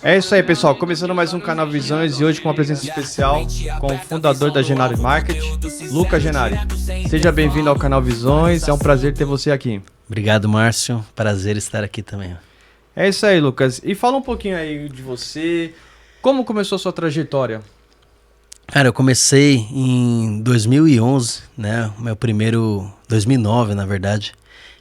É isso aí, pessoal. Começando mais um Canal Visões e hoje com uma presença especial com o fundador da Genari Market, Lucas Genari. Seja bem-vindo ao Canal Visões, é um prazer ter você aqui. Obrigado, Márcio. Prazer estar aqui também. É isso aí, Lucas. E fala um pouquinho aí de você, como começou a sua trajetória? Cara, eu comecei em 2011, né? 2009, na verdade.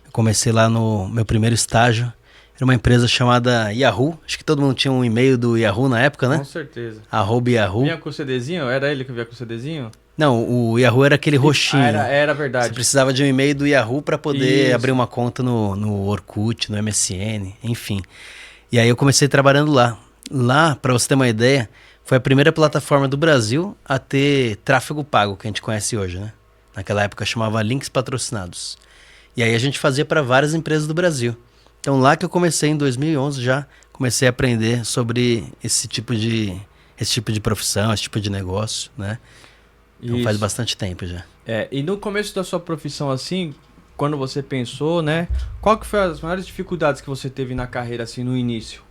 Eu comecei lá no meu primeiro estágio. Era uma empresa chamada Yahoo. Acho que todo mundo tinha um e-mail do Yahoo na época, né? Com certeza. @Yahoo. Vinha com o CDzinho? Era ele que vinha com o CDzinho? Não, o Yahoo era aquele roxinho. Era verdade. Você precisava de um e-mail do Yahoo para poder Isso. abrir uma conta no Orkut, no MSN, enfim. E aí eu comecei trabalhando lá. Lá, para você ter uma ideia, foi a primeira plataforma do Brasil a ter tráfego pago, que a gente conhece hoje, né? Naquela época chamava links patrocinados. E aí a gente fazia para várias empresas do Brasil. Então lá que eu comecei em 2011 já comecei a aprender sobre esse tipo de profissão, esse tipo de negócio, né? Então faz bastante tempo já. E no começo da sua profissão assim, quando você pensou, né? Qual que foi as maiores dificuldades que você teve na carreira assim no início?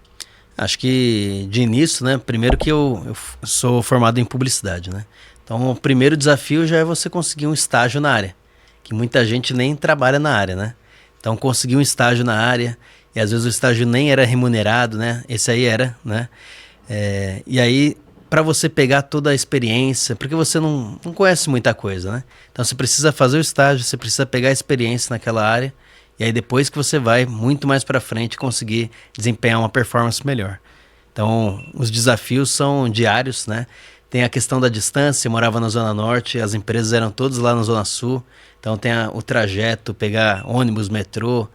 Acho que de início, né? Primeiro que eu sou formado em publicidade, né? Então o primeiro desafio já é você conseguir um estágio na área, que muita gente nem trabalha na área, né? Então consegui um estágio na área e às vezes o estágio nem era remunerado, né? Esse aí era, né? E aí para você pegar toda a experiência, porque você não conhece muita coisa, né? Então você precisa fazer o estágio, você precisa pegar a experiência naquela área e aí depois que você vai muito mais para frente conseguir desempenhar uma performance melhor. Então os desafios são diários, né? Tem a questão da distância, eu morava na Zona Norte, as empresas eram todas lá na Zona Sul, então tem o trajeto, pegar ônibus, metrô,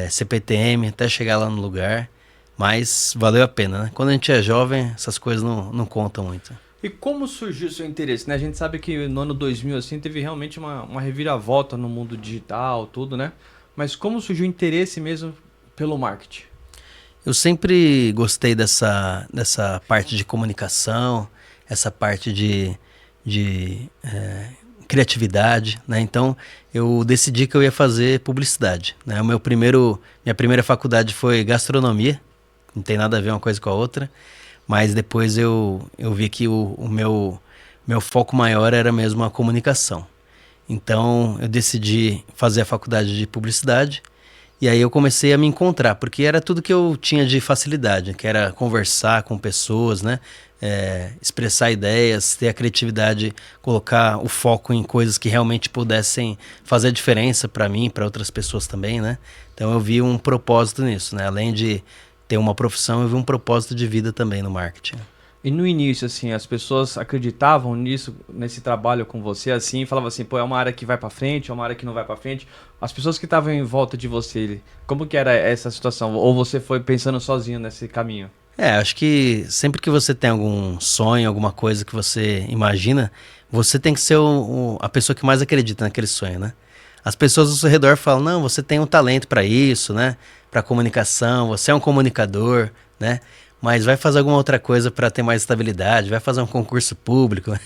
CPTM, até chegar lá no lugar, mas valeu a pena, né? Quando a gente é jovem, essas coisas não contam muito. E como surgiu o seu interesse, né? A gente sabe que no ano 2000, assim, teve realmente uma reviravolta no mundo digital, tudo, né? Mas como surgiu o interesse mesmo pelo marketing? Eu sempre gostei dessa parte de comunicação, essa parte de criatividade, né? Então eu decidi que eu ia fazer publicidade, né? Minha primeira faculdade foi gastronomia, não tem nada a ver uma coisa com a outra, mas depois eu vi que o meu foco maior era mesmo a comunicação. Então eu decidi fazer a faculdade de publicidade. E aí eu comecei a me encontrar, porque era tudo que eu tinha de facilidade, que era conversar com pessoas, né? Expressar ideias, ter a criatividade, colocar o foco em coisas que realmente pudessem fazer a diferença para mim e para outras pessoas também, né? Então eu vi um propósito nisso, né? Além de ter uma profissão, eu vi um propósito de vida também no marketing. E no início, assim, as pessoas acreditavam nisso, nesse trabalho com você, assim, falavam assim, pô, é uma área que vai pra frente, é uma área que não vai pra frente. As pessoas que estavam em volta de você, como que era essa situação? Ou você foi pensando sozinho nesse caminho? Acho que sempre que você tem algum sonho, alguma coisa que você imagina, você tem que ser a pessoa que mais acredita naquele sonho, né? As pessoas ao seu redor falam, não, você tem um talento para isso, né? Para comunicação, você é um comunicador, né? Mas vai fazer alguma outra coisa para ter mais estabilidade, vai fazer um concurso público.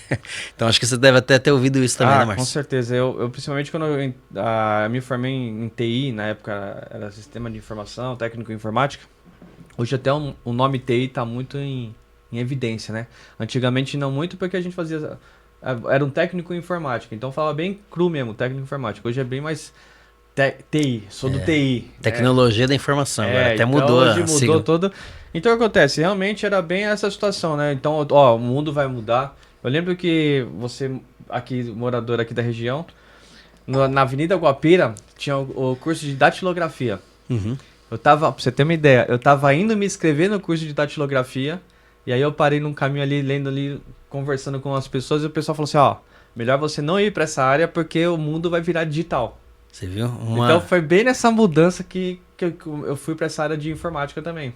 Então acho que você deve até ter ouvido isso também, né, Márcio? Com certeza. Eu principalmente quando eu me formei em TI, na época era Sistema de Informação, Técnico em Informática. Hoje até o nome TI está muito em evidência, né? Antigamente não muito porque a gente fazia... Era um técnico em informática, então falava bem cru mesmo, técnico em informática. Hoje é bem mais TI, sou do TI. Tecnologia da informação, agora até então mudou hoje a mudou sigla. todo. Então o que acontece? Realmente era bem essa situação, né? Então, ó, o mundo vai mudar. Eu lembro que você, aqui, morador aqui da região, na Avenida Guapira, tinha o curso de datilografia. Uhum. Pra você ter uma ideia, eu tava indo me inscrever no curso de datilografia, e aí eu parei num caminho ali, lendo ali, conversando com as pessoas, e o pessoal falou assim, ó, melhor você não ir pra essa área porque o mundo vai virar digital. Você viu? Então foi bem nessa mudança que eu fui pra essa área de informática também.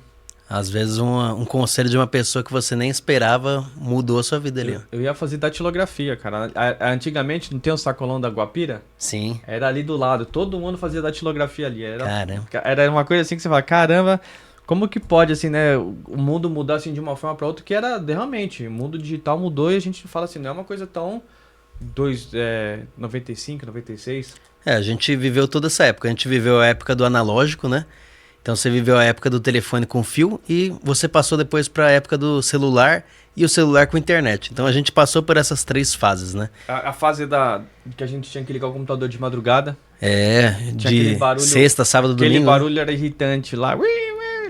Às vezes um conselho de uma pessoa que você nem esperava mudou a sua vida ali. Eu ia fazer datilografia, cara. Antigamente, não tem o sacolão da Guapira? Sim. Era ali do lado. Todo mundo fazia datilografia ali. Caramba. Era uma coisa assim que você fala, caramba, como que pode, assim, né? O mundo mudar assim de uma forma para outra, que era realmente, o mundo digital mudou e a gente fala assim, não é uma coisa tão 95, 96. A gente viveu toda essa época. A gente viveu a época do analógico, né? Então você viveu a época do telefone com fio e você passou depois para a época do celular e o celular com internet. Então a gente passou por essas 3 fases, né? A fase que a gente tinha que ligar o computador de madrugada. De sexta, sábado, domingo. Aquele barulho era irritante lá.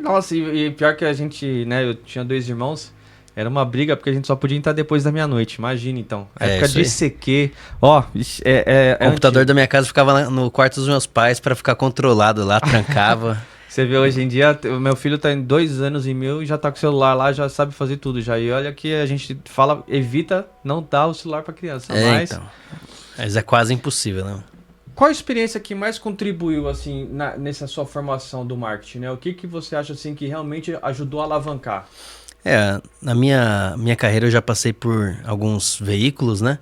Nossa, e pior que a gente, né? Eu tinha 2 irmãos. Era uma briga porque a gente só podia entrar depois da meia-noite. Imagina, então. A época de CQ. Ó, o computador da minha casa ficava no quarto dos meus pais para ficar controlado lá, trancava. Você vê hoje em dia, o meu filho tá em 2 anos e meio e já tá com o celular lá, já sabe fazer tudo já. E olha que a gente fala, evita não dar o celular pra criança. Mas é quase impossível, né? Qual a experiência que mais contribuiu, assim, nessa sua formação do marketing, né? O que você acha, assim, que realmente ajudou a alavancar? Na minha carreira eu já passei por alguns veículos, né?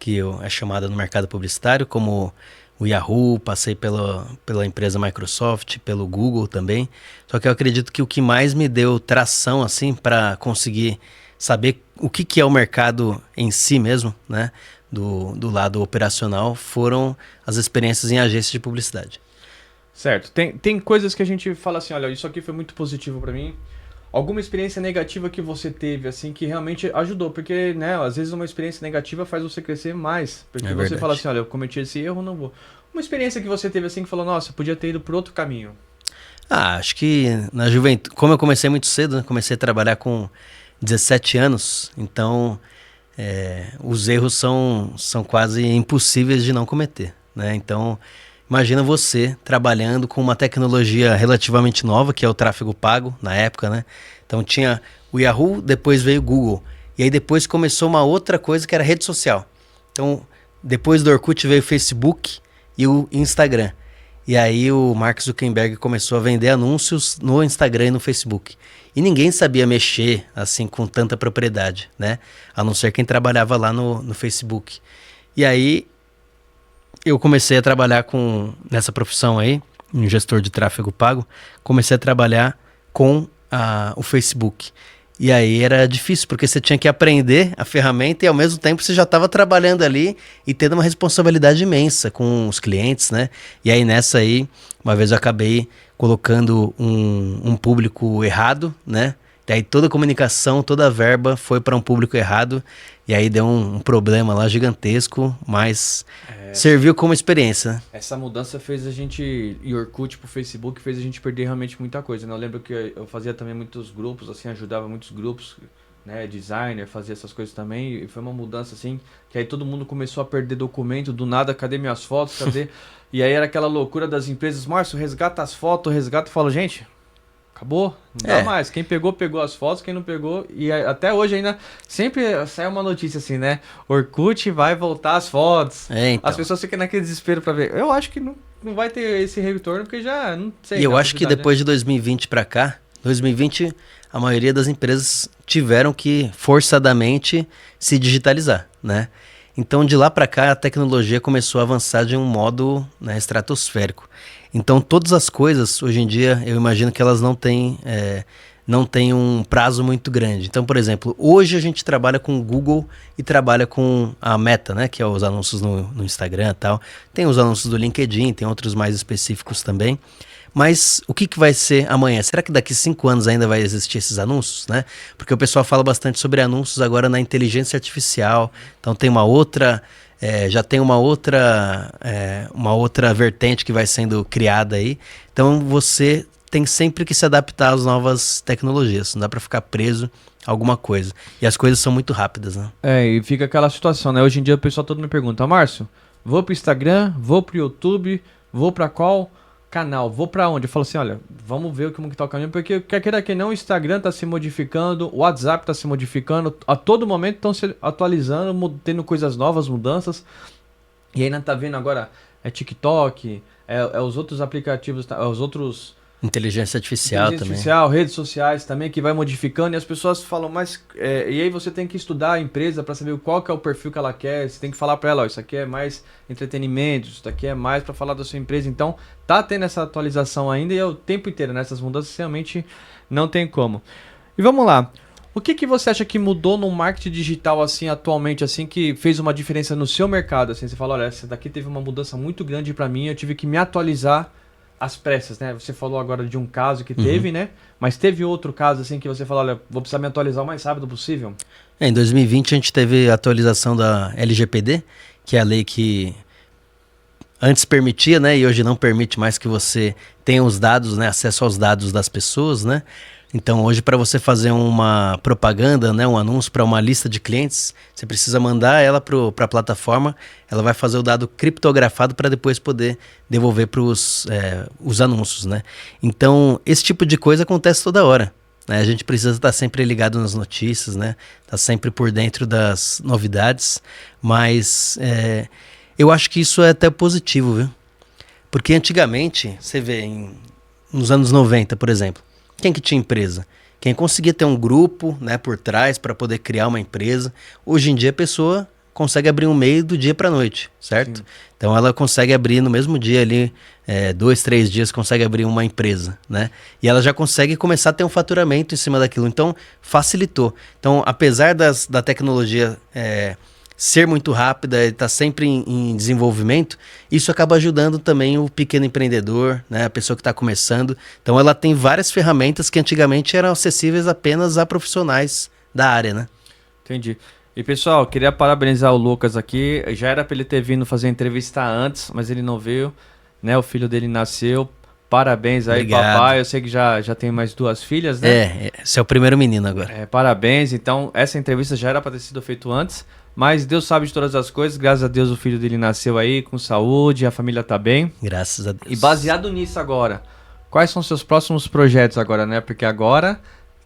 Que é chamada no mercado publicitário, como o Yahoo, passei pela empresa Microsoft, pelo Google também. Só que eu acredito que o que mais me deu tração, assim, para conseguir saber o que é o mercado em si mesmo, né? Do lado operacional, foram as experiências em agências de publicidade. Certo. Tem coisas que a gente fala assim, olha, isso aqui foi muito positivo para mim. Alguma experiência negativa que você teve, assim, que realmente ajudou? Porque, né, às vezes uma experiência negativa faz você crescer mais. Porque você fala assim, olha, eu cometi esse erro, não vou. Uma experiência que você teve, assim, que falou, nossa, podia ter ido por outro caminho. Acho que na juventude, como eu comecei muito cedo, né, comecei a trabalhar com 17 anos, então os erros são quase impossíveis de não cometer, né? Então, imagina você trabalhando com uma tecnologia relativamente nova, que é o tráfego pago, na época, né? Então tinha o Yahoo, depois veio o Google. E aí depois começou uma outra coisa que era rede social. Então, depois do Orkut veio o Facebook e o Instagram. E aí o Mark Zuckerberg começou a vender anúncios no Instagram e no Facebook. E ninguém sabia mexer assim com tanta propriedade, né? A não ser quem trabalhava lá no Facebook. E aí eu comecei a trabalhar nessa profissão aí, um gestor de tráfego pago, comecei a trabalhar com o Facebook. E aí era difícil, porque você tinha que aprender a ferramenta e ao mesmo tempo você já estava trabalhando ali e tendo uma responsabilidade imensa com os clientes, né? E aí nessa aí, uma vez eu acabei colocando um público errado, né? E aí toda a comunicação, toda a verba foi para um público errado. E aí deu um problema lá gigantesco, mas serviu como experiência, né? Essa mudança fez a gente, e Orkut pro Facebook, fez a gente perder realmente muita coisa, né? Eu lembro que eu fazia também muitos grupos, assim, ajudava muitos grupos, né? Designer, fazia essas coisas também. E foi uma mudança, assim, que aí todo mundo começou a perder documento, do nada, cadê minhas fotos, cadê... E aí era aquela loucura das empresas, Márcio, resgata as fotos, resgata, eu falo, gente... Acabou, não dá mais. Quem pegou, pegou as fotos, quem não pegou. E até hoje ainda sempre sai uma notícia assim, né? Orkut vai voltar as fotos. Então. As pessoas ficam naquele desespero pra ver. Eu acho que não vai ter esse retorno, porque já não sei. E eu acho que depois de 2020 pra cá, 2020, a maioria das empresas tiveram que forçadamente se digitalizar, né? Então de lá pra cá a tecnologia começou a avançar de um modo, né, estratosférico. Então todas as coisas, hoje em dia, eu imagino que elas não têm um prazo muito grande. Então, por exemplo, hoje a gente trabalha com o Google e trabalha com a Meta, né, que é os anúncios no Instagram e tal. Tem os anúncios do LinkedIn, tem outros mais específicos também. Mas o que vai ser amanhã? Será que daqui 5 anos ainda vai existir esses anúncios, né? Porque o pessoal fala bastante sobre anúncios agora na inteligência artificial. Então tem já tem uma outra vertente que vai sendo criada aí. Então você tem sempre que se adaptar às novas tecnologias. Não dá para ficar preso a alguma coisa. E as coisas são muito rápidas, né? E fica aquela situação, né? Hoje em dia o pessoal todo me pergunta, Márcio, vou pro Instagram, vou pro YouTube, vou para qual canal, vou pra onde? Eu falo assim, olha, vamos ver como que tá o caminho, porque quer queira que não, o Instagram tá se modificando, o WhatsApp tá se modificando, a todo momento estão se atualizando, tendo coisas novas, mudanças, e ainda tá vendo agora, TikTok, os outros aplicativos, os outros... Inteligência artificial também. Redes sociais também, que vai modificando, e as pessoas falam, mas... e aí você tem que estudar a empresa para saber qual que é o perfil que ela quer, você tem que falar para ela, ó, isso aqui é mais entretenimento, isso aqui é mais para falar da sua empresa, então tá tendo essa atualização ainda, e é o tempo inteiro, né? Essas mudanças realmente não tem como. E vamos lá, o que você acha que mudou no marketing digital, assim, atualmente, assim, que fez uma diferença no seu mercado, assim, você fala, olha, essa daqui teve uma mudança muito grande para mim, eu tive que me atualizar às pressas, né? Você falou agora de um caso que teve, né? Mas teve outro caso assim que você falou, olha, vou precisar me atualizar o mais rápido possível? Em 2020 a gente teve a atualização da LGPD, que é a lei que antes permitia, né, e hoje não permite mais que você tenha os dados, né, acesso aos dados das pessoas, né? Então hoje para você fazer uma propaganda, né, um anúncio para uma lista de clientes, você precisa mandar ela para a plataforma, ela vai fazer o dado criptografado para depois poder devolver para os anúncios, né? Então esse tipo de coisa acontece toda hora, né? A gente precisa estar sempre ligado nas notícias, né? Tá sempre por dentro das novidades, mas eu acho que isso é até positivo, viu? Porque antigamente, você vê, nos anos 90, por exemplo, quem que tinha empresa? Quem conseguia ter um grupo, né, por trás para poder criar uma empresa. Hoje em dia a pessoa consegue abrir um MEI do dia para a noite, certo? Sim. Então ela consegue abrir no mesmo dia ali, 2, 3 dias, consegue abrir uma empresa, né? E ela já consegue começar a ter um faturamento em cima daquilo. Então facilitou. Então apesar da tecnologia ser muito rápida, está sempre em desenvolvimento, isso acaba ajudando também o pequeno empreendedor, né, a pessoa que está começando. Então ela tem várias ferramentas que antigamente eram acessíveis apenas a profissionais da área, né? Entendi. E pessoal, queria parabenizar o Lucas aqui. Já era para ele ter vindo fazer a entrevista antes, mas ele não veio, né? O filho dele nasceu. Parabéns aí, obrigado, papai. Eu sei que já tem mais 2 filhas, né? Esse é o primeiro menino agora. Parabéns. Então, essa entrevista já era para ter sido feita antes, mas Deus sabe de todas as coisas. Graças a Deus o filho dele nasceu aí com saúde, a família tá bem. Graças a Deus. E baseado nisso agora, quais são seus próximos projetos agora, né? Porque agora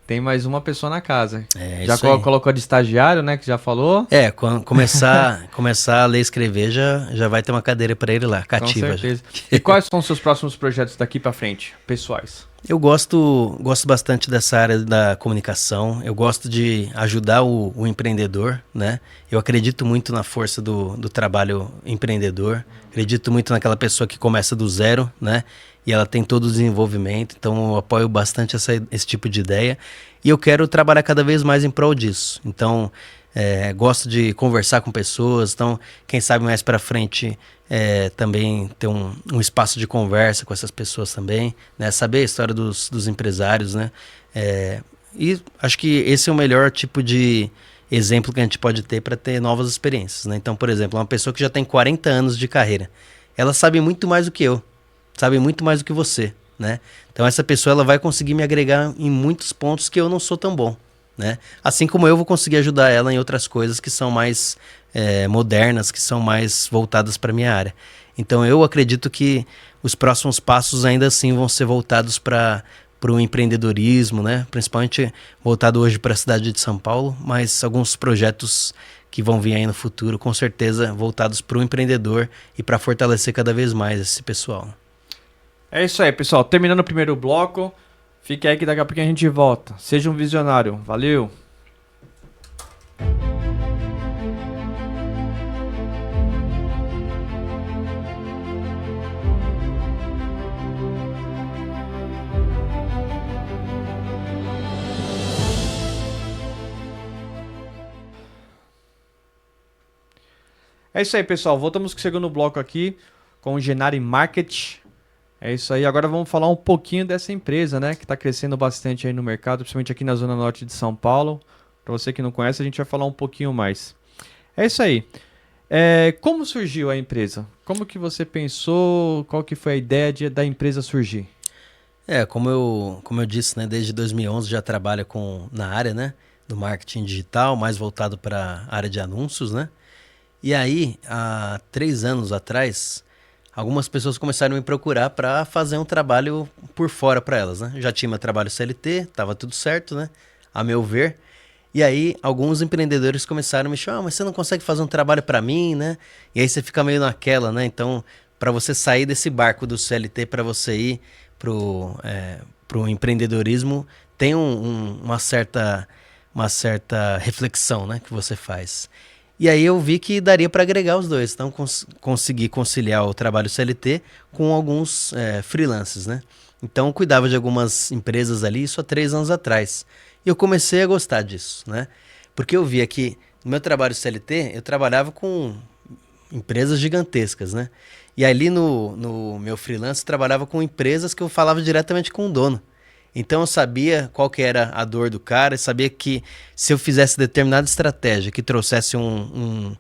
tem mais uma pessoa na casa. Já colocou de estagiário, né? Que já falou. Quando começar a ler e escrever, já vai ter uma cadeira para ele lá, cativa. Com certeza. E quais são os seus próximos projetos daqui para frente, pessoais? Eu gosto bastante dessa área da comunicação. Eu gosto de ajudar o empreendedor, né? Eu acredito muito na força do trabalho empreendedor. Acredito muito naquela pessoa que começa do zero, né? E ela tem todo o desenvolvimento. Então eu apoio bastante esse tipo de ideia. E eu quero trabalhar cada vez mais em prol disso. Então gosto de conversar com pessoas. Então quem sabe mais para frente também ter um espaço de conversa com essas pessoas também, né? Saber a história dos empresários, né? E acho que esse é o melhor tipo de exemplo que a gente pode ter para ter novas experiências, né? Então, por exemplo, uma pessoa que já tem 40 anos de carreira, ela sabe muito mais do que eu, sabe muito mais do que você, né? Então essa pessoa ela vai conseguir me agregar em muitos pontos que eu não sou tão bom, né? Assim como eu vou conseguir ajudar ela em outras coisas que são mais modernas, que são mais voltadas para a minha área. Então eu acredito que os próximos passos ainda assim vão ser voltados para o empreendedorismo, né? Principalmente voltado hoje para a cidade de São Paulo, mas alguns projetos que vão vir aí no futuro, com certeza voltados para o empreendedor e para fortalecer cada vez mais esse pessoal. É isso aí, pessoal. Terminando o primeiro bloco, fique aí que daqui a pouco a gente volta. Seja um visionário. Valeu! É isso aí, pessoal. Voltamos com o segundo bloco aqui com o Genari Market. É isso aí. Agora vamos falar um pouquinho dessa empresa, né? Que está crescendo bastante aí no mercado, principalmente aqui na zona norte de São Paulo. Para você que não conhece, a gente vai falar um pouquinho mais. É isso aí. Como surgiu a empresa? Como que você pensou? Qual que foi a ideia da empresa surgir? Como eu disse, né? Desde 2011 já trabalho na área, né? Do marketing digital, mais voltado para a área de anúncios, né? E aí, há 3 anos atrás, algumas pessoas começaram a me procurar para fazer um trabalho por fora para elas, né? Já tinha meu trabalho CLT, estava tudo certo, né? A meu ver. E aí, alguns empreendedores começaram a me chamar, mas você não consegue fazer um trabalho para mim, né? E aí você fica meio naquela, né? Então, para você sair desse barco do CLT, para você ir pro empreendedorismo, tem uma certa reflexão, né? Que você faz. E aí eu vi que daria para agregar os dois. Então consegui conciliar o trabalho CLT com alguns freelances, né? Então eu cuidava de algumas empresas ali, isso há 3 anos atrás. E eu comecei a gostar disso, né? Porque eu via que no meu trabalho CLT, eu trabalhava com empresas gigantescas, né? E ali no meu freelance, eu trabalhava com empresas que eu falava diretamente com o dono. Então eu sabia qual que era a dor do cara, eu sabia que se eu fizesse determinada estratégia que trouxesse um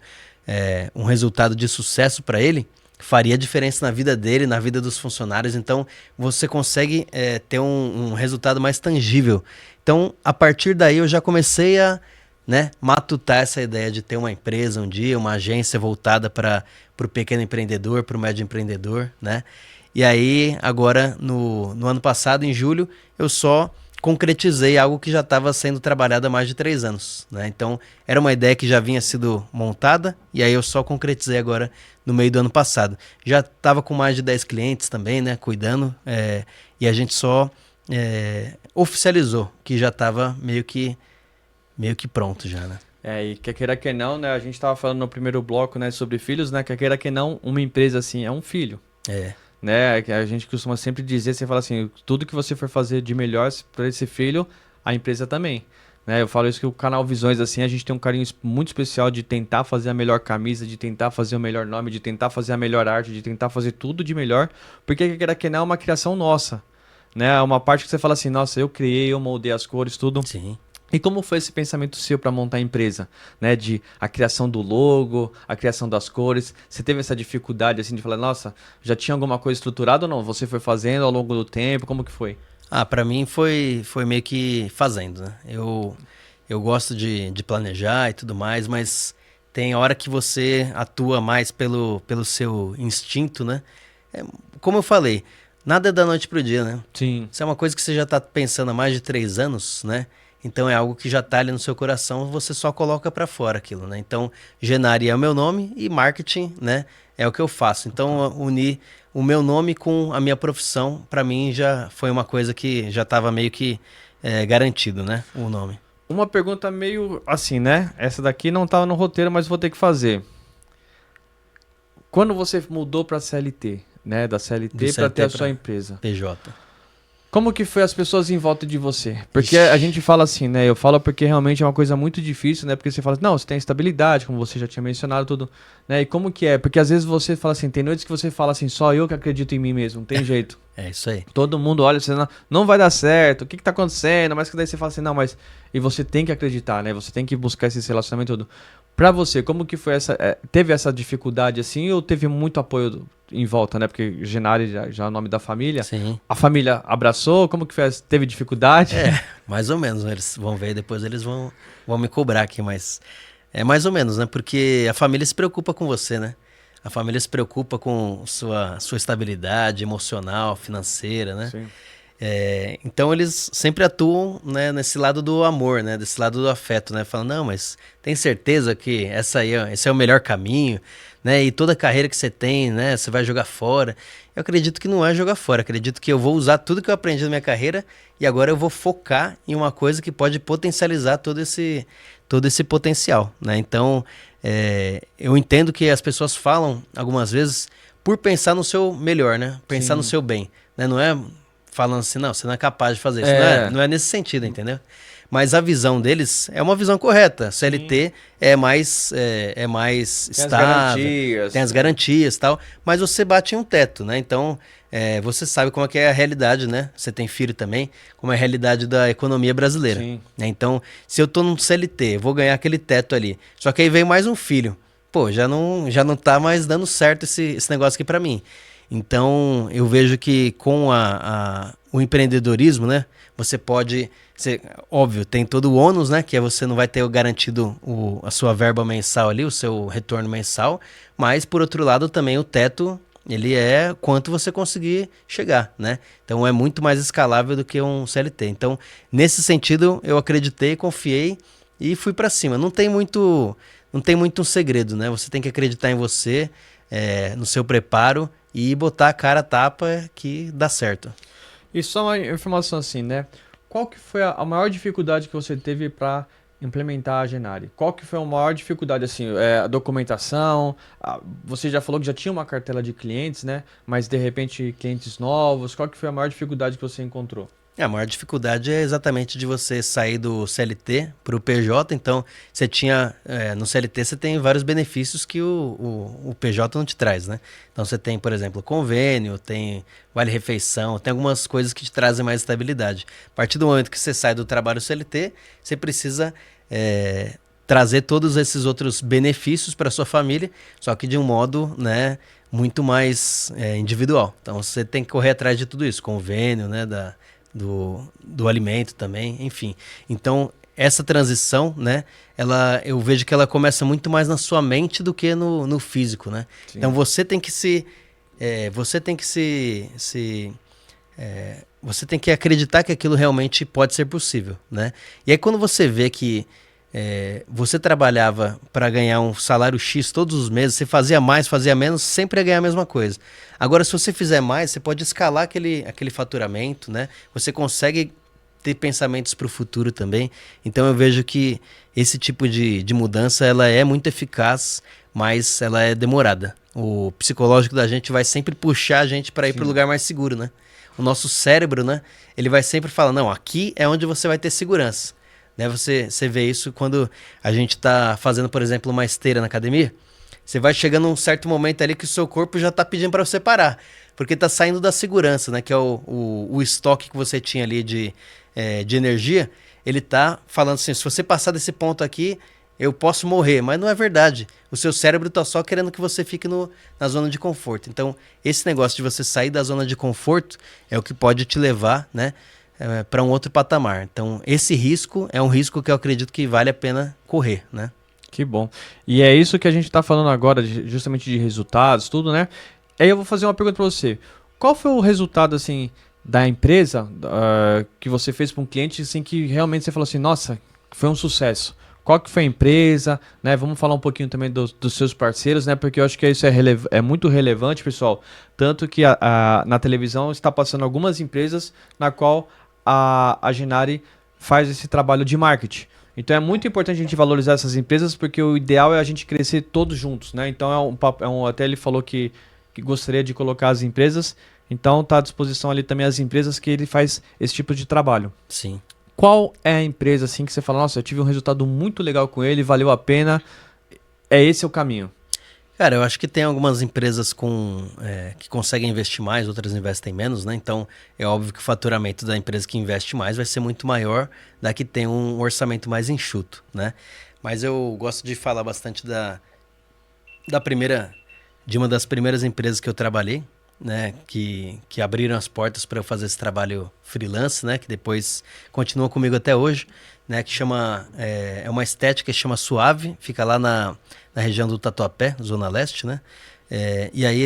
resultado de sucesso para ele, faria diferença na vida dele, na vida dos funcionários. Então você consegue ter um resultado mais tangível. Então a partir daí eu já comecei a, né, matutar essa ideia de ter uma empresa um dia, uma agência voltada para o pequeno empreendedor, para o médio empreendedor, né? E aí, agora, no ano passado, em julho, eu só concretizei algo que já estava sendo trabalhado há mais de 3 anos, né? Então, era uma ideia que já vinha sido montada, e aí eu só concretizei agora no meio do ano passado. Já estava com mais de 10 clientes também, né? Cuidando, e a gente só oficializou, que já estava meio que pronto já, né? E quer queira que não, né? A gente estava falando no primeiro bloco, né, sobre filhos, né? Quer queira que não, uma empresa assim é um filho. Né? Que a gente costuma sempre dizer, você fala assim, tudo que você for fazer de melhor para esse filho, a empresa também. Né? Eu falo isso que o canal Visões, assim, a gente tem um carinho muito especial de tentar fazer a melhor camisa, de tentar fazer o melhor nome, de tentar fazer a melhor arte, de tentar fazer tudo de melhor, porque quer que não é uma criação nossa. Né? É uma parte que você fala assim, nossa, eu criei, eu moldei as cores, tudo. Sim. E como foi esse pensamento seu para montar a empresa? Né? De a criação do logo, a criação das cores. Você teve essa dificuldade assim de falar, nossa, já tinha alguma coisa estruturada ou não? Você foi fazendo ao longo do tempo? Como que foi? Para mim foi meio que fazendo, né? Eu gosto de planejar e tudo mais, mas tem hora que você atua mais pelo seu instinto, né? Como eu falei, nada é da noite pro dia, né? Sim. Isso é uma coisa que você já está pensando há mais de 3 anos, né? Então é algo que já está ali no seu coração, você só coloca para fora aquilo, né? Então, Genari é o meu nome e marketing, né, é o que eu faço. Então, unir o meu nome com a minha profissão, para mim já foi uma coisa que já estava meio que garantido, né, o nome. Uma pergunta meio assim, né? Essa daqui não estava no roteiro, mas vou ter que fazer. Quando você mudou para CLT, né, da CLT para ter a sua empresa, PJ. como que foi as pessoas em volta de você? Porque a gente fala assim, né? Eu falo porque realmente é uma coisa muito difícil, né? Porque você fala assim, não, você tem estabilidade, como você já tinha mencionado, tudo, né? E como que é? Porque às vezes você fala assim, tem noites que você fala assim, só eu que acredito em mim mesmo, não tem jeito. É isso aí. Todo mundo olha, você não vai dar certo, o que tá acontecendo? Mas que daí você fala assim, não, mas... E você tem que acreditar, né? Você tem que buscar esse relacionamento todo. Pra você, como que foi essa... teve essa dificuldade assim ou teve muito apoio em volta, né? Porque Genari já é o nome da família. Sim. A família abraçou? Como que foi? Teve dificuldade? Mais ou menos. Eles vão ver, depois eles vão me cobrar aqui, mas é mais ou menos, né? Porque a família se preocupa com você, né? A família se preocupa com sua estabilidade emocional, financeira, né? Sim. Então eles sempre atuam, né, nesse lado do amor, né, desse lado do afeto, né, falam, não, mas tem certeza que esse é o melhor caminho, né, e toda a carreira que você tem, né, você vai jogar fora. Eu acredito que não é jogar fora, acredito que eu vou usar tudo que eu aprendi na minha carreira e agora eu vou focar em uma coisa que pode potencializar todo esse potencial, né, então eu entendo que as pessoas falam algumas vezes por pensar no seu melhor, né, pensar no seu bem, né, não é falando assim, não, você não é capaz de fazer isso. Não é nesse sentido, entendeu? Mas a visão deles é uma visão correta. CLT é mais estável, tem as garantias e tal, mas você bate em um teto, né? Então, você sabe como é que é a realidade, né? Você tem filho também, como é a realidade da economia brasileira. Sim. Né? Então, se eu tô num CLT, vou ganhar aquele teto ali. Só que aí vem mais um filho. Pô, já não tá mais dando certo esse negócio aqui pra mim. Então, eu vejo que com o empreendedorismo, né, você pode... óbvio, tem todo o ônus, né, que você não vai ter garantido a sua verba mensal ali, o seu retorno mensal, mas, por outro lado, também o teto, ele é quanto você conseguir chegar, né? Então, é muito mais escalável do que um CLT. Então, nesse sentido, eu acreditei, confiei e fui para cima. Não tem muito um segredo, né? Você tem que acreditar em você, no seu preparo, e botar a cara a tapa que dá certo. E só uma informação assim, né? Qual que foi a maior dificuldade que você teve para implementar a Genari? Qual que foi a maior dificuldade, assim, a documentação? Você já falou que já tinha uma cartela de clientes, né? Mas, de repente, clientes novos. Qual que foi a maior dificuldade que você encontrou? A maior dificuldade é exatamente de você sair do CLT para o PJ. Então, você tinha, no CLT você tem vários benefícios que o PJ não te traz, né? Então, você tem, por exemplo, convênio, tem vale-refeição, tem algumas coisas que te trazem mais estabilidade. A partir do momento que você sai do trabalho CLT, você precisa trazer todos esses outros benefícios para sua família, só que de um modo, né, muito mais individual. Então, você tem que correr atrás de tudo isso, convênio, né, do alimento também, enfim. Então, essa transição, né, eu vejo que ela começa muito mais na sua mente do que no físico, né? Sim. Então, você tem que você tem que acreditar que aquilo realmente pode ser possível, né? E aí, quando você vê que você trabalhava para ganhar um salário X todos os meses, você fazia mais, fazia menos, sempre ia ganhar a mesma coisa. Agora, se você fizer mais, você pode escalar aquele faturamento, né? Você consegue ter pensamentos para o futuro também. Então, eu vejo que esse tipo de mudança ela é muito eficaz, mas ela é demorada. O psicológico da gente vai sempre puxar a gente para ir para o lugar mais seguro, né? O nosso cérebro, né? Ele vai sempre falar, não, aqui é onde você vai ter segurança. Né? Você vê isso quando a gente está fazendo, por exemplo, uma esteira na academia. Você vai chegando a um certo momento ali que o seu corpo já está pedindo para você parar. Porque está saindo da segurança, né? Que é o estoque que você tinha ali de energia. Ele está falando assim, se você passar desse ponto aqui, eu posso morrer. Mas não é verdade. O seu cérebro está só querendo que você fique na zona de conforto. Então, esse negócio de você sair da zona de conforto é o que pode te levar, né, para um outro patamar. Então, esse risco é um risco que eu acredito que vale a pena correr, né? Que bom. E é isso que a gente está falando agora, justamente de resultados, tudo, né? Aí eu vou fazer uma pergunta para você. Qual foi o resultado, assim, da empresa que você fez para um cliente, assim, que realmente você falou assim, nossa, foi um sucesso? Qual que foi a empresa, né? Vamos falar um pouquinho também dos seus parceiros, né? Porque eu acho que isso é muito relevante, pessoal. Tanto que na televisão está passando algumas empresas na qual a Geneari faz esse trabalho de marketing. Então é muito importante a gente valorizar essas empresas, porque o ideal é a gente crescer todos juntos, né? Então até ele falou que gostaria de colocar as empresas, então está à disposição ali também as empresas que ele faz esse tipo de trabalho. Sim. Qual é a empresa assim que você fala, nossa, eu tive um resultado muito legal com ele, valeu a pena, esse é o caminho? Cara, eu acho que tem algumas empresas que conseguem investir mais, outras investem menos, né? Então, é óbvio que o faturamento da empresa que investe mais vai ser muito maior da que tem um orçamento mais enxuto, né? Mas eu gosto de falar bastante de uma das primeiras empresas que eu trabalhei, né? Que abriram as portas para eu fazer esse trabalho freelance, né? Que depois continua comigo até hoje, né? Que é uma estética que chama Suave, fica lá na região do Tatuapé, Zona Leste, né? E aí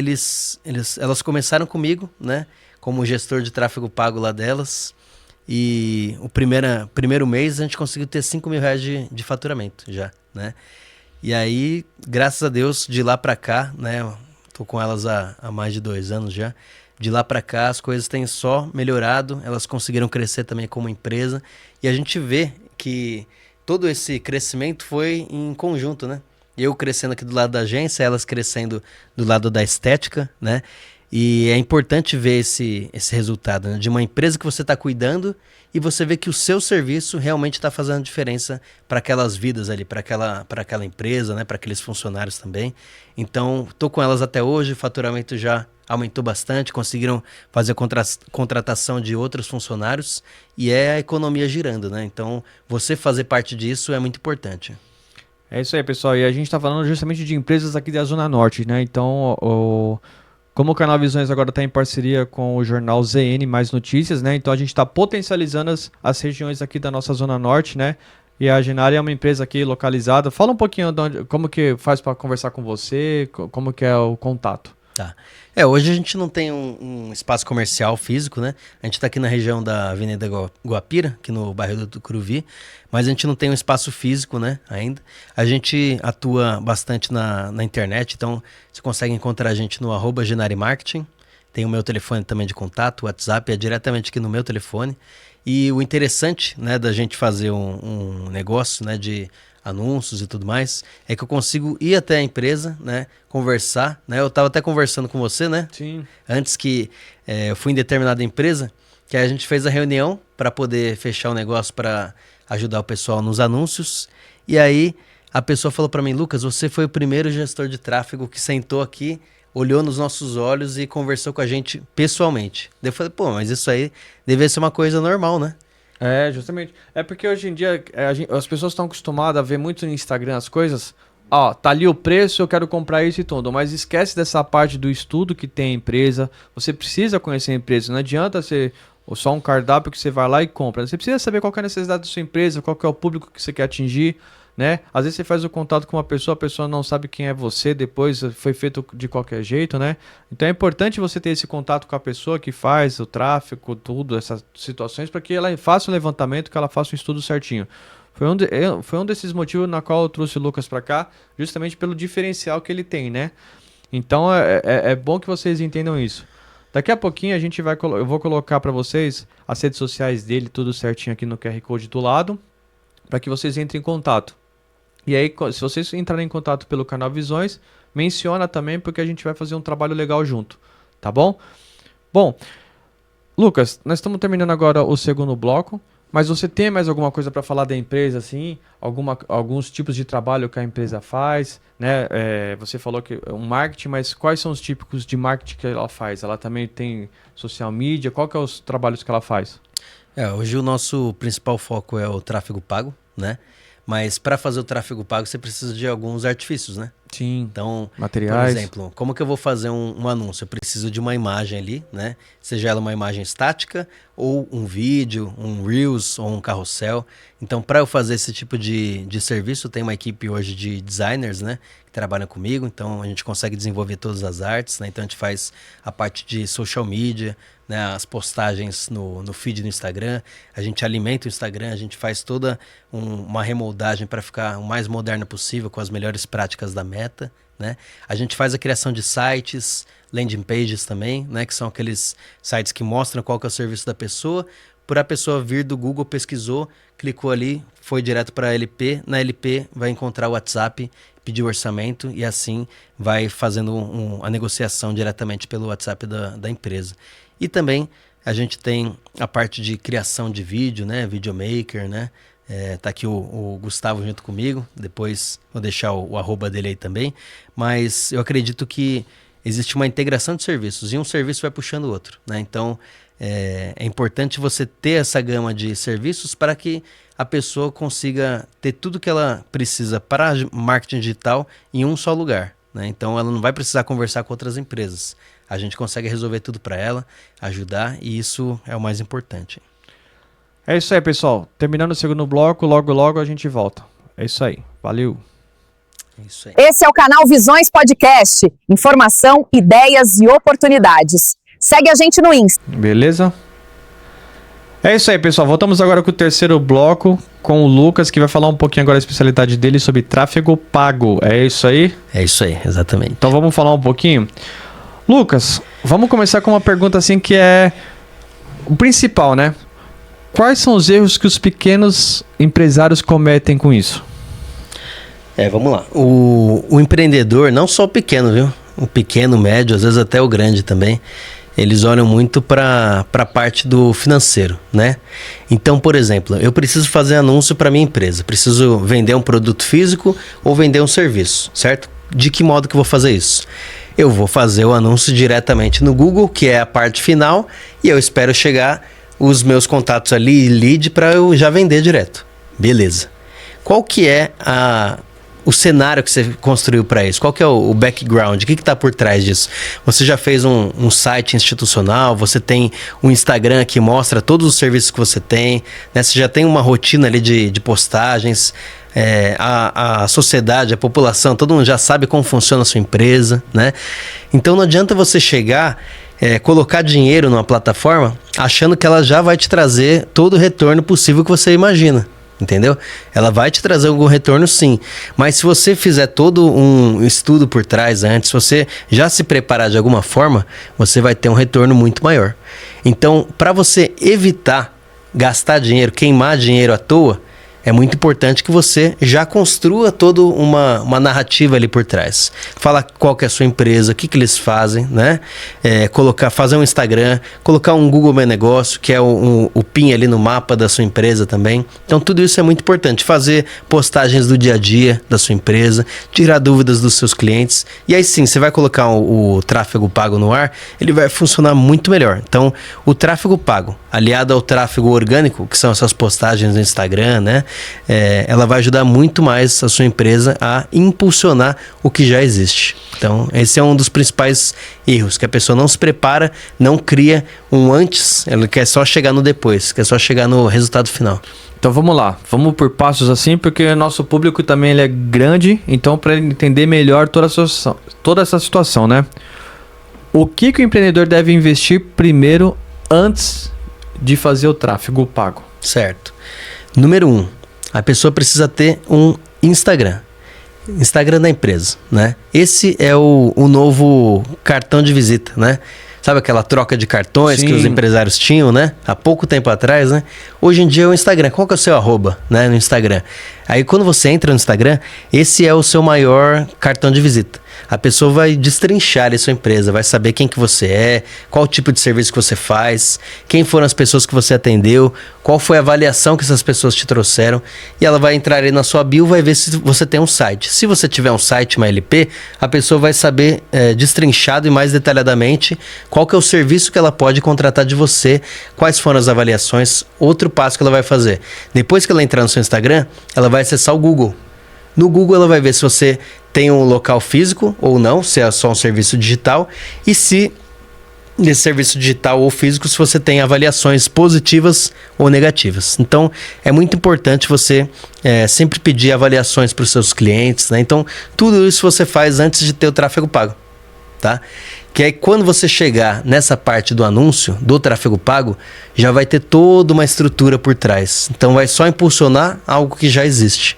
elas começaram comigo, né? Como gestor de tráfego pago lá delas. E o primeiro mês a gente conseguiu ter R$5.000 de faturamento já, né? E aí, graças a Deus, de lá para cá, né? Tô com elas há mais de 2 anos já. De lá para cá as coisas têm só melhorado, elas conseguiram crescer também como empresa. E a gente vê que todo esse crescimento foi em conjunto, né? Eu crescendo aqui do lado da agência, elas crescendo do lado da estética, né? E é importante ver esse resultado, né? De uma empresa que você está cuidando e você vê que o seu serviço realmente está fazendo diferença para aquelas vidas ali, para aquela empresa, né? Para aqueles funcionários também. Então, estou com elas até hoje, o faturamento já aumentou bastante, conseguiram fazer a contratação de outros funcionários e é a economia girando, né? Então, você fazer parte disso é muito importante. É isso aí, pessoal. E a gente está falando justamente de empresas aqui da Zona Norte, né? Então, como o Canal Visões agora está em parceria com o jornal ZN Mais Notícias, né? Então a gente está potencializando as regiões aqui da nossa Zona Norte, né? E a Geneari é uma empresa aqui localizada. Fala um pouquinho como que faz para conversar com você, como que é o contato. Tá. Hoje a gente não tem um espaço comercial físico, né? A gente está aqui na região da Avenida Guapira, aqui no bairro do Tucuruvi, mas a gente não tem um espaço físico, né, ainda. A gente atua bastante na internet, então você consegue encontrar a gente no @GeneariMarketing. Tem o meu telefone também de contato, o WhatsApp é diretamente aqui no meu telefone. E o interessante, né, da gente fazer um negócio, né, de anúncios e tudo mais, é que eu consigo ir até a empresa, né, conversar, né, eu estava até conversando com você, né, Sim. Antes que eu fui em determinada empresa, que a gente fez a reunião, para poder fechar o negócio, para ajudar o pessoal nos anúncios. E aí a pessoa falou para mim: Lucas, você foi o primeiro gestor de tráfego que sentou aqui, olhou nos nossos olhos e conversou com a gente pessoalmente. Daí eu falei: pô, mas isso aí deve ser uma coisa normal, né? É, justamente. É porque hoje em dia as pessoas estão acostumadas a ver muito no Instagram as coisas. Ó, tá ali o preço, eu quero comprar isso e tudo. Mas esquece dessa parte do estudo que tem a empresa. Você precisa conhecer a empresa. Não adianta ser só um cardápio que você vai lá e compra. Você precisa saber qual que é a necessidade da sua empresa, qual que é o público que você quer atingir, né? Às vezes você faz o contato com uma pessoa, a pessoa não sabe quem é você, depois foi feito de qualquer jeito, né? Então é importante você ter esse contato com a pessoa que faz o tráfego, tudo, essas situações, para que ela faça o levantamento, que ela faça um estudo certinho. Foi um desses motivos na qual eu trouxe o Lucas para cá, justamente pelo diferencial que ele tem, né? Então é bom que vocês entendam isso. Daqui a pouquinho eu vou colocar para vocês as redes sociais dele, tudo certinho aqui no QR Code do lado, para que vocês entrem em contato. E aí, se vocês entrarem em contato pelo canal Visões, menciona também, porque a gente vai fazer um trabalho legal junto, tá bom? Bom, Lucas, nós estamos terminando agora o segundo bloco, mas você tem mais alguma coisa para falar da empresa, assim? Alguns tipos de trabalho que a empresa faz, né? Você falou que é um marketing, mas quais são os tipos de marketing que ela faz? Ela também tem social media? Qual que é os trabalhos que ela faz? Hoje o nosso principal foco é o tráfego pago, né? Mas para fazer o tráfego pago você precisa de alguns artifícios, né? Sim, então, materiais. Por exemplo, como que eu vou fazer um anúncio? Eu preciso de uma imagem ali, né? Seja ela uma imagem estática ou um vídeo, um Reels ou um carrossel. Então, para eu fazer esse tipo de serviço, tem uma equipe hoje de designers, né? Que trabalham comigo. Então, a gente consegue desenvolver todas as artes, né? Então, a gente faz a parte de social media, né, as postagens no feed do Instagram, a gente alimenta o Instagram, a gente faz toda uma remoldagem para ficar o mais moderno possível, com as melhores práticas da Meta, né? A gente faz a criação de sites, landing pages também, né, que são aqueles sites que mostram qual que é o serviço da pessoa, por a pessoa vir do Google, pesquisou, clicou ali, foi direto para a LP, na LP vai encontrar o WhatsApp, pedir o orçamento e assim vai fazendo a negociação diretamente pelo WhatsApp da empresa. E também a gente tem a parte de criação de vídeo, né? Videomaker, né? Tá aqui o Gustavo junto comigo. Depois vou deixar o arroba dele aí também. Mas eu acredito que existe uma integração de serviços e um serviço vai puxando o outro, né? Então é importante você ter essa gama de serviços para que a pessoa consiga ter tudo que ela precisa para marketing digital em um só lugar, né? Então ela não vai precisar conversar com outras empresas. A gente consegue resolver tudo para ela, ajudar, e isso é o mais importante. É isso aí, pessoal. Terminando o segundo bloco, logo a gente volta. É isso aí. Valeu. É isso aí. Esse é o canal Visões Podcast. Informação, ideias e oportunidades. Segue a gente no Insta. Beleza? É isso aí, pessoal. Voltamos agora com o terceiro bloco, com o Lucas, que vai falar um pouquinho agora da especialidade dele sobre tráfego pago. É isso aí? É isso aí, exatamente. Então vamos falar um pouquinho. Lucas, vamos começar com uma pergunta assim que é o principal, né? Quais são os erros que os pequenos empresários cometem com isso? Vamos lá. O empreendedor, não só o pequeno, viu? O pequeno, o médio, às vezes até o grande também, eles olham muito para a parte do financeiro, né? Então, por exemplo, eu preciso fazer anúncio para minha empresa, preciso vender um produto físico ou vender um serviço, certo? De que modo que eu vou fazer isso? Eu vou fazer o anúncio diretamente no Google, que é a parte final, e eu espero chegar os meus contatos ali, lead, para eu já vender direto. Beleza. Qual que é o cenário que você construiu para isso? Qual que é o background? O que está por trás disso? Você já fez um site institucional? Você tem um Instagram que mostra todos os serviços que você tem, né? Você já tem uma rotina ali de postagens? A sociedade, a população, todo mundo já sabe como funciona a sua empresa, né? Então não adianta você chegar, colocar dinheiro numa plataforma achando que ela já vai te trazer todo o retorno possível que você imagina, entendeu? Ela vai te trazer algum retorno, sim, mas se você fizer todo um estudo por trás antes, se você já se preparar de alguma forma, você vai ter um retorno muito maior. Então, para você evitar gastar dinheiro, queimar dinheiro à toa, é muito importante que você já construa toda uma narrativa ali por trás. Fala qual que é a sua empresa, o que eles fazem, né? Fazer um Instagram, colocar um Google Meu Negócio, que é o PIN ali no mapa da sua empresa também. Então tudo isso é muito importante. Fazer postagens do dia a dia da sua empresa, tirar dúvidas dos seus clientes. E aí sim, você vai colocar o tráfego pago no ar, ele vai funcionar muito melhor. Então o tráfego pago, aliado ao tráfego orgânico, que são essas postagens no Instagram, né? Ela vai ajudar muito mais a sua empresa a impulsionar o que já existe. Então, esse é um dos principais erros, que a pessoa não se prepara, não cria um antes, ela quer só chegar no depois, quer só chegar no resultado final. Então vamos lá, vamos por passos assim, porque o nosso público também ele é grande, então para ele entender melhor toda essa situação, né? O que o empreendedor deve investir primeiro antes de fazer o tráfego pago? Certo. Número 1, a pessoa precisa ter um Instagram da empresa, né? Esse é o novo cartão de visita, né? Sabe aquela troca de cartões que os empresários tinham, né? Há pouco tempo atrás, né? Hoje em dia é o Instagram. Qual que é o seu arroba, né? No Instagram. Aí quando você entra no Instagram, esse é o seu maior cartão de visita. A pessoa vai destrinchar a sua empresa, vai saber quem que você é, qual tipo de serviço que você faz, quem foram as pessoas que você atendeu, qual foi a avaliação que essas pessoas te trouxeram. E ela vai entrar aí na sua bio, vai ver se você tem um site. Se você tiver um site, uma LP, a pessoa vai saber destrinchado e mais detalhadamente qual que é o serviço que ela pode contratar de você, quais foram as avaliações. Outro passo que ela vai fazer. Depois que ela entrar no seu Instagram, ela vai acessar o Google. No Google ela vai ver se você tem um local físico ou não, se é só um serviço digital, e se nesse serviço digital ou físico, se você tem avaliações positivas ou negativas. Então, é muito importante você sempre pedir avaliações para os seus clientes, né? Então, tudo isso você faz antes de ter o tráfego pago, tá? Que aí quando você chegar nessa parte do anúncio, do tráfego pago, já vai ter toda uma estrutura por trás. Então, vai só impulsionar algo que já existe.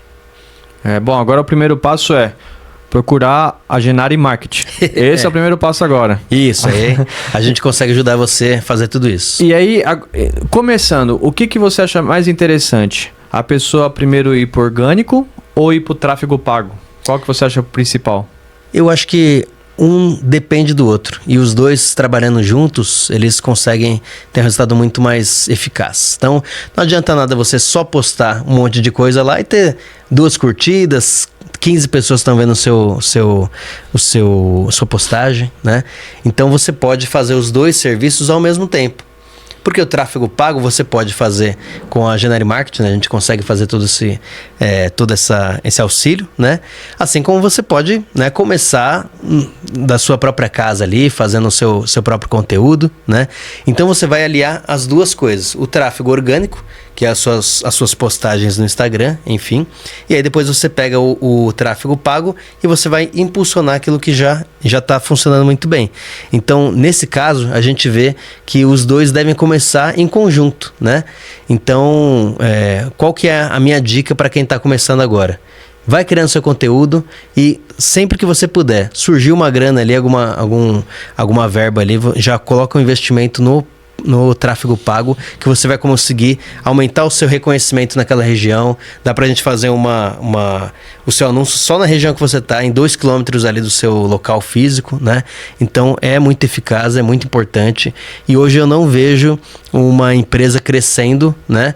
Bom, agora o primeiro passo é procurar a Genari Marketing. Esse é o primeiro passo agora. Isso, aí a gente consegue ajudar você a fazer tudo isso. E aí, começando, o que você acha mais interessante? A pessoa primeiro ir para orgânico ou ir para o tráfego pago? Qual que você acha principal? Eu acho que um depende do outro. E os dois trabalhando juntos, eles conseguem ter um resultado muito mais eficaz. Então, não adianta nada você só postar um monte de coisa lá e ter 2 curtidas, 15 pessoas estão vendo sua postagem, né? Então, você pode fazer os dois serviços ao mesmo tempo. Porque o tráfego pago você pode fazer com a Genari Marketing, né? A gente consegue fazer todo esse auxílio, né? Assim como você pode, né, começar da sua própria casa ali, fazendo o seu próprio conteúdo, né? Então você vai aliar as duas coisas, o tráfego orgânico, que é as suas postagens no Instagram, enfim. E aí depois você pega o tráfego pago e você vai impulsionar aquilo que já está funcionando muito bem. Então, nesse caso, a gente vê que os dois devem começar em conjunto, né? Então, qual que é a minha dica para quem está começando agora? Vai criando seu conteúdo e sempre que você puder, surgir uma grana ali, alguma verba ali, já coloca um investimento no tráfego pago, que você vai conseguir aumentar o seu reconhecimento naquela região. Dá pra gente fazer o seu anúncio só na região que você tá, em 2 quilômetros ali do seu local físico, né? Então é muito eficaz, é muito importante. E hoje eu não vejo uma empresa crescendo, né?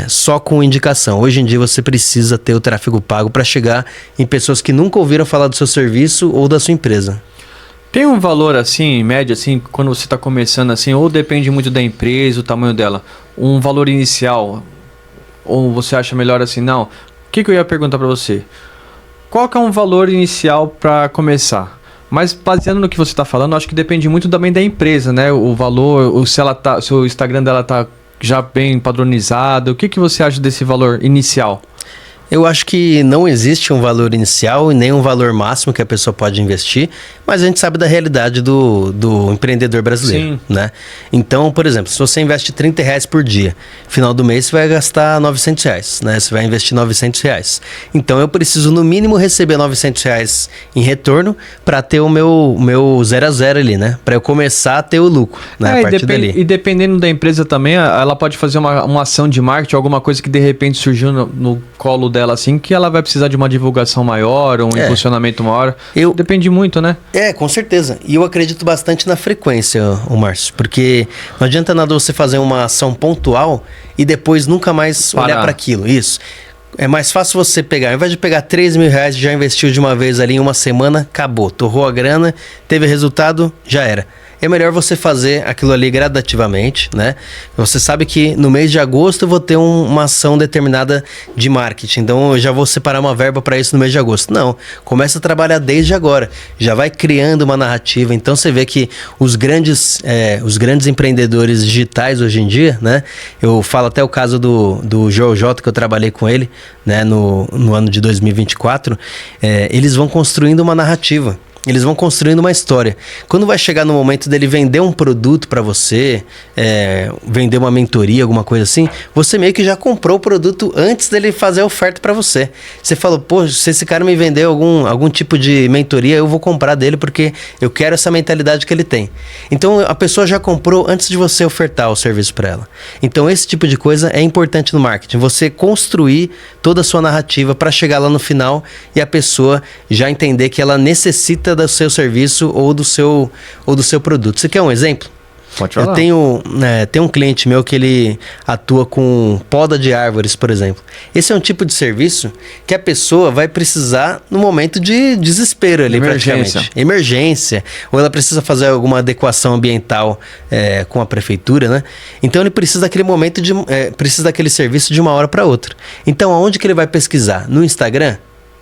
Só com indicação. Hoje em dia você precisa ter o tráfego pago para chegar em pessoas que nunca ouviram falar do seu serviço ou da sua empresa. Tem um valor assim, em média, assim, quando você está começando assim, ou depende muito da empresa, o tamanho dela, um valor inicial, ou você acha melhor assim, não? O que eu ia perguntar para você? Qual que é um valor inicial para começar? Mas baseando no que você está falando, acho que depende muito também da empresa, né? O valor, se o Instagram dela tá já bem padronizado, o que você acha desse valor inicial? Eu acho que não existe um valor inicial e nem um valor máximo que a pessoa pode investir, mas a gente sabe da realidade do empreendedor brasileiro, Sim. né? Então, por exemplo, se você investe R$30 por dia, final do mês você vai gastar R$900, né? Você vai investir R$900. Então, eu preciso no mínimo receber R$900 em retorno para ter o meu 0 a 0 ali, né? Para eu começar a ter o lucro, né? A partir dali. E dependendo da empresa também, ela pode fazer uma ação de marketing, alguma coisa que de repente surgiu no colo dela, assim, que ela vai precisar de uma divulgação maior, um impulsionamento maior. Depende muito, né? Com certeza. E eu acredito bastante na frequência, o Márcio, porque não adianta nada você fazer uma ação pontual e depois nunca mais olhar para aquilo. Isso. É mais fácil você pegar, ao invés de pegar R$3.000 e já investiu de uma vez ali em uma semana, acabou, torrou a grana, teve resultado, já era. É melhor você fazer aquilo ali gradativamente, né? Você sabe que no mês de agosto eu vou ter uma ação determinada de marketing, então eu já vou separar uma verba para isso no mês de agosto. Não, começa a trabalhar desde agora, já vai criando uma narrativa. Então você vê que os grandes empreendedores digitais hoje em dia, né? Eu falo até o caso do Joel J, que eu trabalhei com ele, né? No ano de 2024, eles vão construindo uma narrativa. Eles vão construindo uma história. Quando vai chegar no momento dele vender um produto para você, vender uma mentoria, alguma coisa assim, você meio que já comprou o produto antes dele fazer a oferta para você. Você falou, pô, se esse cara me vender algum tipo de mentoria, eu vou comprar dele porque eu quero essa mentalidade que ele tem. Então a pessoa já comprou antes de você ofertar o serviço para ela. Então esse tipo de coisa é importante no marketing. Você construir toda a sua narrativa para chegar lá no final e a pessoa já entender que ela necessita do seu serviço ou do seu produto. Você quer um exemplo? Pode falar. Eu tenho um cliente meu que ele atua com poda de árvores, por exemplo. Esse é um tipo de serviço que a pessoa vai precisar no momento de desespero ali, praticamente. Emergência. Ou ela precisa fazer alguma adequação ambiental com a prefeitura, né? Então ele precisa daquele momento precisa daquele serviço de uma hora para outra. Então aonde que ele vai pesquisar? No Instagram?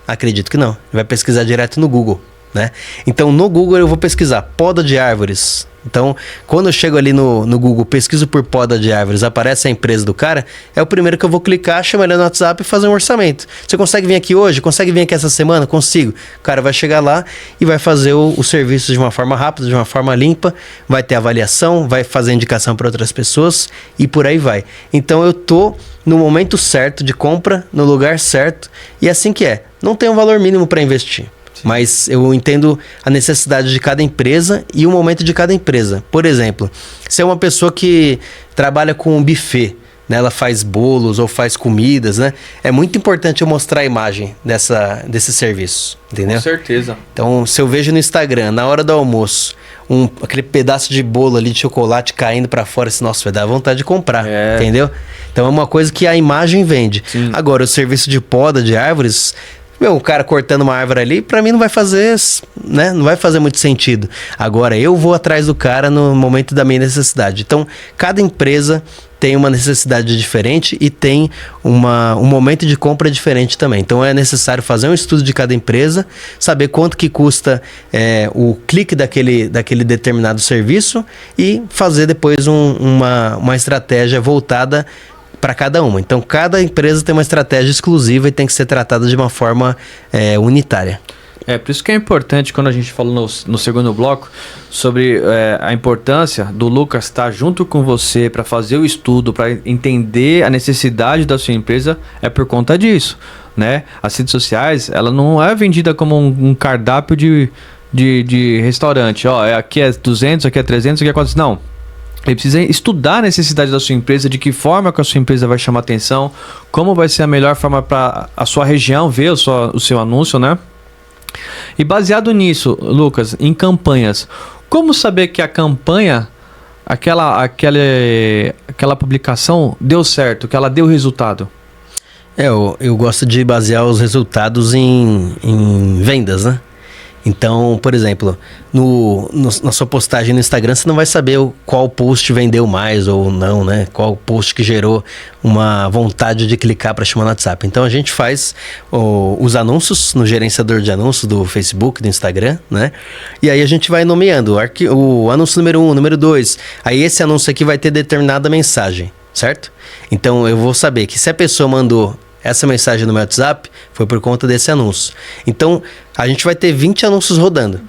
Acredito que não. Ele vai pesquisar direto no Google. Né? Então no Google eu vou pesquisar poda de árvores. Então quando eu chego ali no Google, pesquiso por poda de árvores, aparece a empresa do cara, é o primeiro que eu vou clicar, chamar ele no WhatsApp e fazer um orçamento. Você consegue vir aqui hoje? Consegue vir aqui essa semana? Consigo. O cara vai chegar lá e vai fazer o serviço de uma forma rápida, de uma forma limpa, vai ter avaliação, vai fazer indicação para outras pessoas e por aí vai. Então eu tô no momento certo de compra, no lugar certo, e é assim que é. Não tem um valor mínimo para investir. Mas eu entendo a necessidade de cada empresa e o momento de cada empresa. Por exemplo, se é uma pessoa que trabalha com um buffet, né, ela faz bolos ou faz comidas, né? É muito importante eu mostrar a imagem desse serviço, entendeu? Com certeza. Então, se eu vejo no Instagram, na hora do almoço, aquele pedaço de bolo ali de chocolate caindo para fora, nossa, vai dar vontade de comprar, entendeu? Então é uma coisa que a imagem vende. Sim. Agora, o serviço de poda de árvores... o cara cortando uma árvore ali, pra mim não vai fazer, né? Não vai fazer muito sentido. Agora, eu vou atrás do cara no momento da minha necessidade. Então, cada empresa tem uma necessidade diferente e tem um momento de compra diferente também. Então, é necessário fazer um estudo de cada empresa, saber quanto que custa o clique daquele determinado serviço e fazer depois uma estratégia voltada para cada uma. Então, cada empresa tem uma estratégia exclusiva e tem que ser tratada de uma forma unitária. Por isso que é importante, quando a gente falou no segundo bloco, sobre a importância do Lucas estar junto com você para fazer o estudo, para entender a necessidade da sua empresa, é por conta disso, né? As redes sociais, ela não é vendida como um cardápio de restaurante. Aqui é 200, aqui é 300, aqui é 400. Não. Ele precisa estudar a necessidade da sua empresa, de que forma que a sua empresa vai chamar atenção, como vai ser a melhor forma para a sua região ver o seu anúncio, né? E baseado nisso, Lucas, em campanhas, como saber que a campanha, aquela publicação deu certo, que ela deu resultado? Eu gosto de basear os resultados em vendas, né? Então, por exemplo, na sua postagem no Instagram, você não vai saber qual post vendeu mais ou não, né? Qual post que gerou uma vontade de clicar para chamar no WhatsApp. Então, a gente faz os anúncios no gerenciador de anúncios do Facebook, do Instagram, né? E aí a gente vai nomeando o anúncio número 1, número 2. Aí esse anúncio aqui vai ter determinada mensagem, certo? Então, eu vou saber que se a pessoa mandou essa mensagem no meu WhatsApp foi por conta desse anúncio. Então, a gente vai ter 20 anúncios rodando.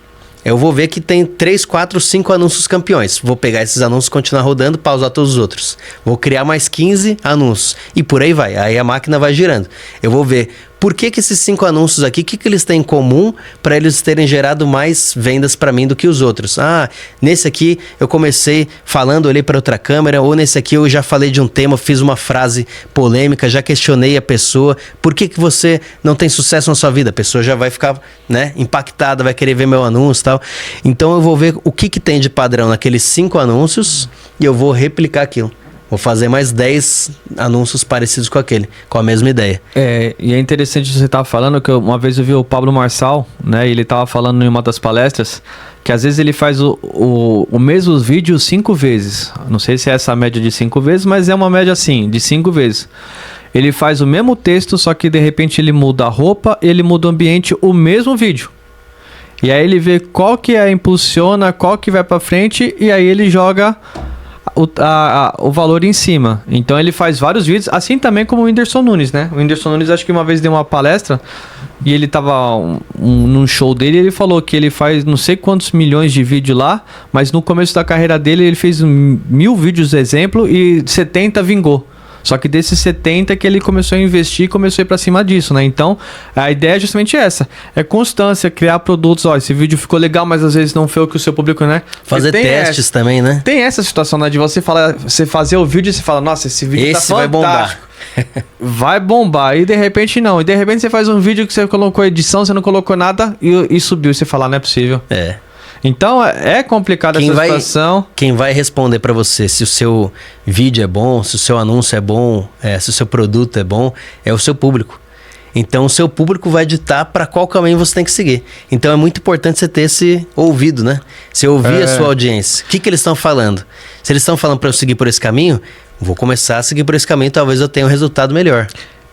Eu vou ver que tem 3, 4, 5 anúncios campeões. Vou pegar esses anúncios, continuar rodando, pausar todos os outros. Vou criar mais 15 anúncios. E por aí vai. Aí a máquina vai girando. Eu vou ver por que esses 5 anúncios aqui, o que eles têm em comum para eles terem gerado mais vendas para mim do que os outros. Ah, nesse aqui eu comecei falando, olhei para outra câmera, ou nesse aqui eu já falei de um tema, fiz uma frase polêmica, já questionei a pessoa. Por que você não tem sucesso na sua vida? A pessoa já vai ficar, né, impactada, vai querer ver meu anúncio e tal. Então eu vou ver o que tem de padrão naqueles 5 anúncios e eu vou replicar aquilo. Vou fazer mais 10 anúncios parecidos com aquele, com a mesma ideia. E é interessante você estar falando que uma vez eu vi o Pablo Marçal, né? Ele estava falando em uma das palestras que às vezes ele faz o mesmo vídeo 5 vezes. Não sei se é essa média de 5 vezes, mas é uma média assim, de 5 vezes. Ele faz o mesmo texto, só que de repente ele muda a roupa, ele muda o ambiente, o mesmo vídeo. E aí ele vê qual que impulsiona, qual que vai para frente, e aí ele joga o valor em cima. Então ele faz vários vídeos, assim também como o Whindersson Nunes, né? O Whindersson Nunes acho que uma vez deu uma palestra e ele tava num show dele e ele falou que ele faz não sei quantos milhões de vídeos lá, mas no começo da carreira dele ele fez 1000 vídeos exemplo e 70 vingou. Só que desses 70 que ele começou a investir e começou a ir pra cima disso, né? Então, a ideia é justamente essa. É constância, criar produtos. Ó, esse vídeo ficou legal, mas às vezes não foi o que o seu público, né? Fazer testes também, né? Tem essa situação, né? De você fazer o vídeo e você fala, nossa, esse vídeo tá fantástico. Vai bombar. Vai bombar. E de repente não. E de repente você faz um vídeo que você colocou edição, você não colocou nada e subiu. E você fala, não é possível. Então é complicada essa situação. Quem vai responder para você se o seu vídeo é bom, se o seu anúncio é bom, se o seu produto é bom, é o seu público. Então o seu público vai ditar para qual caminho você tem que seguir. Então é muito importante você ter esse ouvido, né? Você ouvir a sua audiência. O que eles estão falando? Se eles estão falando para eu seguir por esse caminho, vou começar a seguir por esse caminho, talvez eu tenha um resultado melhor.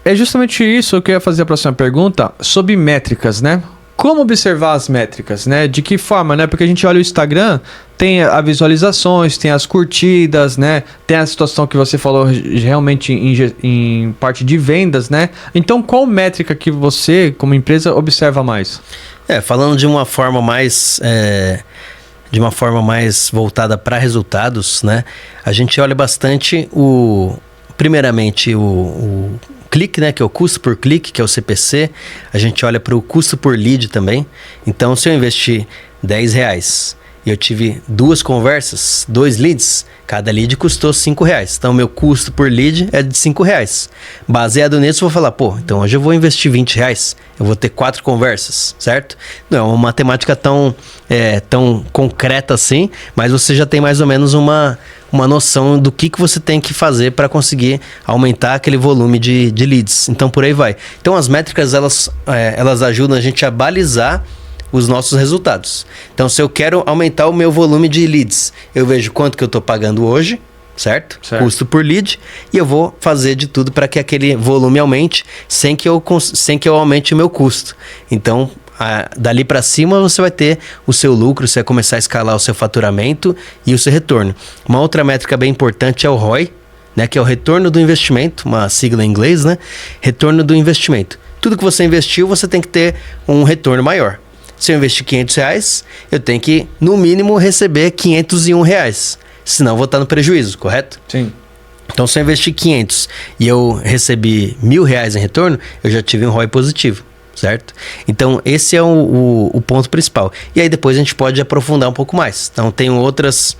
É justamente isso que eu ia fazer a próxima pergunta sobre métricas, né? Como observar as métricas, né? De que forma, né? Porque a gente olha o Instagram, tem as visualizações, tem as curtidas, né? Tem a situação que você falou realmente em parte de vendas, né? Então, qual métrica que você, como empresa, observa mais? Falando de uma forma mais... de uma forma mais voltada para resultados, né? A gente olha bastante primeiramente o clique, né, que é o custo por clique, que é o CPC. A gente olha para o custo por lead também. Então, se eu investir R$10 e eu tive 2 conversas, 2 leads, cada lead custou R$5. Então, meu custo por lead é de R$5. Baseado nisso, eu vou falar, então hoje eu vou investir R$20. Eu vou ter 4 conversas, certo? Não é uma matemática tão concreta assim, mas você já tem mais ou menos uma noção do que você tem que fazer para conseguir aumentar aquele volume de leads. Então, por aí vai. Então, as métricas, elas ajudam a gente a balizar os nossos resultados. Então, se eu quero aumentar o meu volume de leads, eu vejo quanto que eu estou pagando hoje, certo? Custo por lead, e eu vou fazer de tudo para que aquele volume aumente sem que eu aumente o meu custo. Então, dali para cima você vai ter o seu lucro, você vai começar a escalar o seu faturamento e o seu retorno. Uma outra métrica bem importante é o ROI, né, que é o retorno do investimento, uma sigla em inglês, né? Retorno do investimento. Tudo que você investiu, você tem que ter um retorno maior. Se eu investir R$500, eu tenho que, no mínimo, receber R$501. Senão eu vou estar no prejuízo, correto? Sim. Então, se eu investir 500 e eu recebi R$1.000 em retorno, eu já tive um ROI positivo, certo? Então, esse é o ponto principal. E aí, depois a gente pode aprofundar um pouco mais. Então, tem outras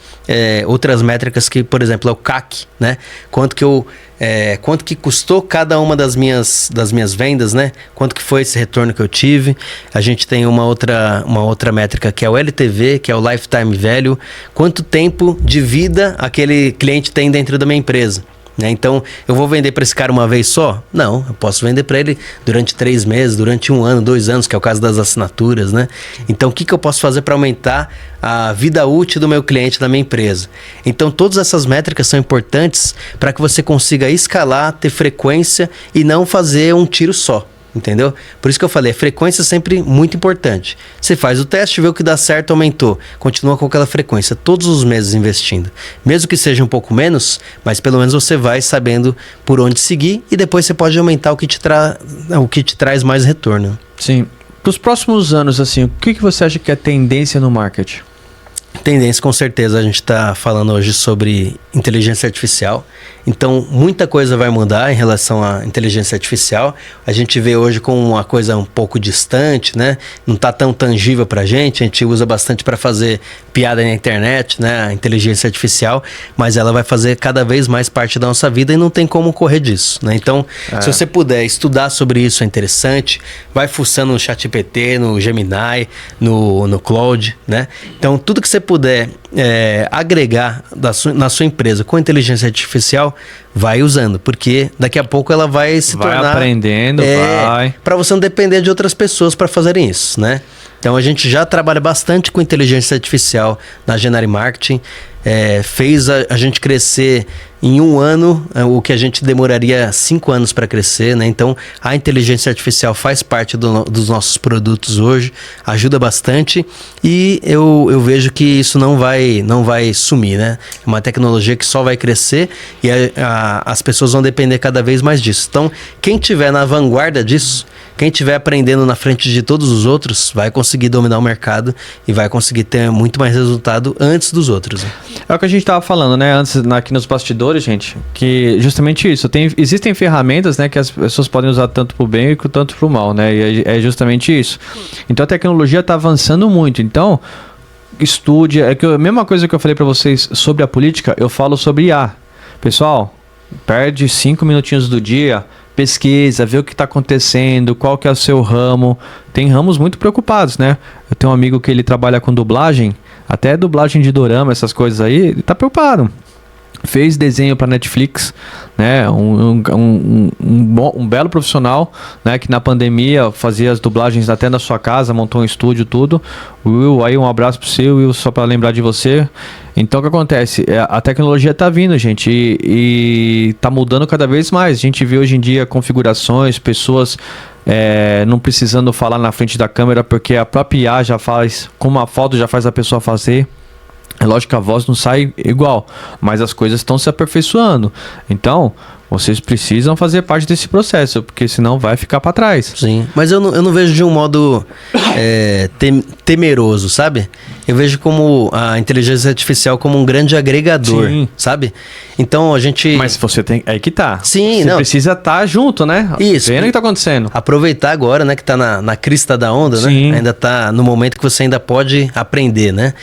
métricas que, por exemplo, é o CAC, né? Quanto que custou cada uma das minhas vendas, né? Quanto que foi esse retorno que eu tive. A gente tem uma outra métrica que é o LTV, que é o Lifetime Value. Quanto tempo de vida aquele cliente tem dentro da minha empresa. Né? Então, eu vou vender para esse cara uma vez só? Não, eu posso vender para ele durante 3 meses, durante 1 ano, 2 anos, que é o caso das assinaturas, né? Então, o que eu posso fazer para aumentar a vida útil do meu cliente, da minha empresa? Então, todas essas métricas são importantes para que você consiga escalar, ter frequência e não fazer um tiro só. entendeu? Por isso que eu falei, a frequência é sempre muito importante. Você faz o teste, vê o que dá certo, aumentou. Continua com aquela frequência, todos os meses investindo. Mesmo que seja um pouco menos, mas pelo menos você vai sabendo por onde seguir e depois você pode aumentar o que te traz mais retorno. Sim. Para os próximos anos, assim, o que você acha que é tendência no marketing? Tendência, com certeza, a gente está falando hoje sobre inteligência artificial. Então, muita coisa vai mudar em relação à inteligência artificial. A gente vê hoje como uma coisa um pouco distante, né? Não está tão tangível para a gente usa bastante para fazer piada na internet, né? A inteligência artificial, mas ela vai fazer cada vez mais parte da nossa vida e não tem como correr disso, né? Então, se você puder estudar sobre isso, é interessante. Vai fuçando no ChatGPT, no Gemini, no Claude, né? Então, tudo que você puder agregar na sua empresa com inteligência artificial, vai usando, porque daqui a pouco ela vai se tornar... Vai aprendendo, vai... Para você não depender de outras pessoas para fazerem isso, né? Então a gente já trabalha bastante com inteligência artificial na Genari Marketing, fez a gente crescer em 1 ano o que a gente demoraria 5 anos para crescer, né? Então a inteligência artificial faz parte dos nossos produtos hoje, ajuda bastante e eu vejo que isso não vai sumir, né? É uma tecnologia que só vai crescer e as pessoas vão depender cada vez mais disso. Então quem estiver na vanguarda disso, quem estiver aprendendo na frente de todos os outros, vai conseguir dominar o mercado e vai conseguir ter muito mais resultado antes dos outros. Né? É o que a gente estava falando, né, antes aqui nos bastidores, gente, que justamente isso, existem ferramentas, né, que as pessoas podem usar tanto para o bem quanto para o mal, né, e é justamente isso. Então a tecnologia está avançando muito, então estude, a mesma coisa que eu falei para vocês sobre a política, eu falo sobre IA. Pessoal, perde 5 minutinhos do dia, pesquisa, vê o que está acontecendo, qual que é o seu ramo. Tem ramos muito preocupados, né? Eu tenho um amigo que ele trabalha com dublagem, até dublagem de dorama, essas coisas aí, ele tá preocupado. Fez desenho para Netflix, né? Um belo profissional, né? Que na pandemia fazia as dublagens até na sua casa, montou um estúdio, tudo. Will, aí um abraço pro seu, Will, só para lembrar de você. Então o que acontece? A tecnologia tá vindo, gente, e tá mudando cada vez mais. A gente vê hoje em dia configurações, pessoas não precisando falar na frente da câmera, porque a própria IA já faz, com uma foto já faz a pessoa fazer. É lógico que a voz não sai igual, mas as coisas estão se aperfeiçoando. Então, vocês precisam fazer parte desse processo, porque senão vai ficar para trás. Sim, mas eu não vejo de um modo temeroso, sabe? Eu vejo como a inteligência artificial como um grande agregador, sim, sabe? Então a gente... Mas você tem... Aí que tá. Sim, você precisa estar junto, né? Isso. Vendo o que tá acontecendo. Aproveitar agora, né? Que tá na crista da onda, sim, né? Ainda tá no momento que você ainda pode aprender, né?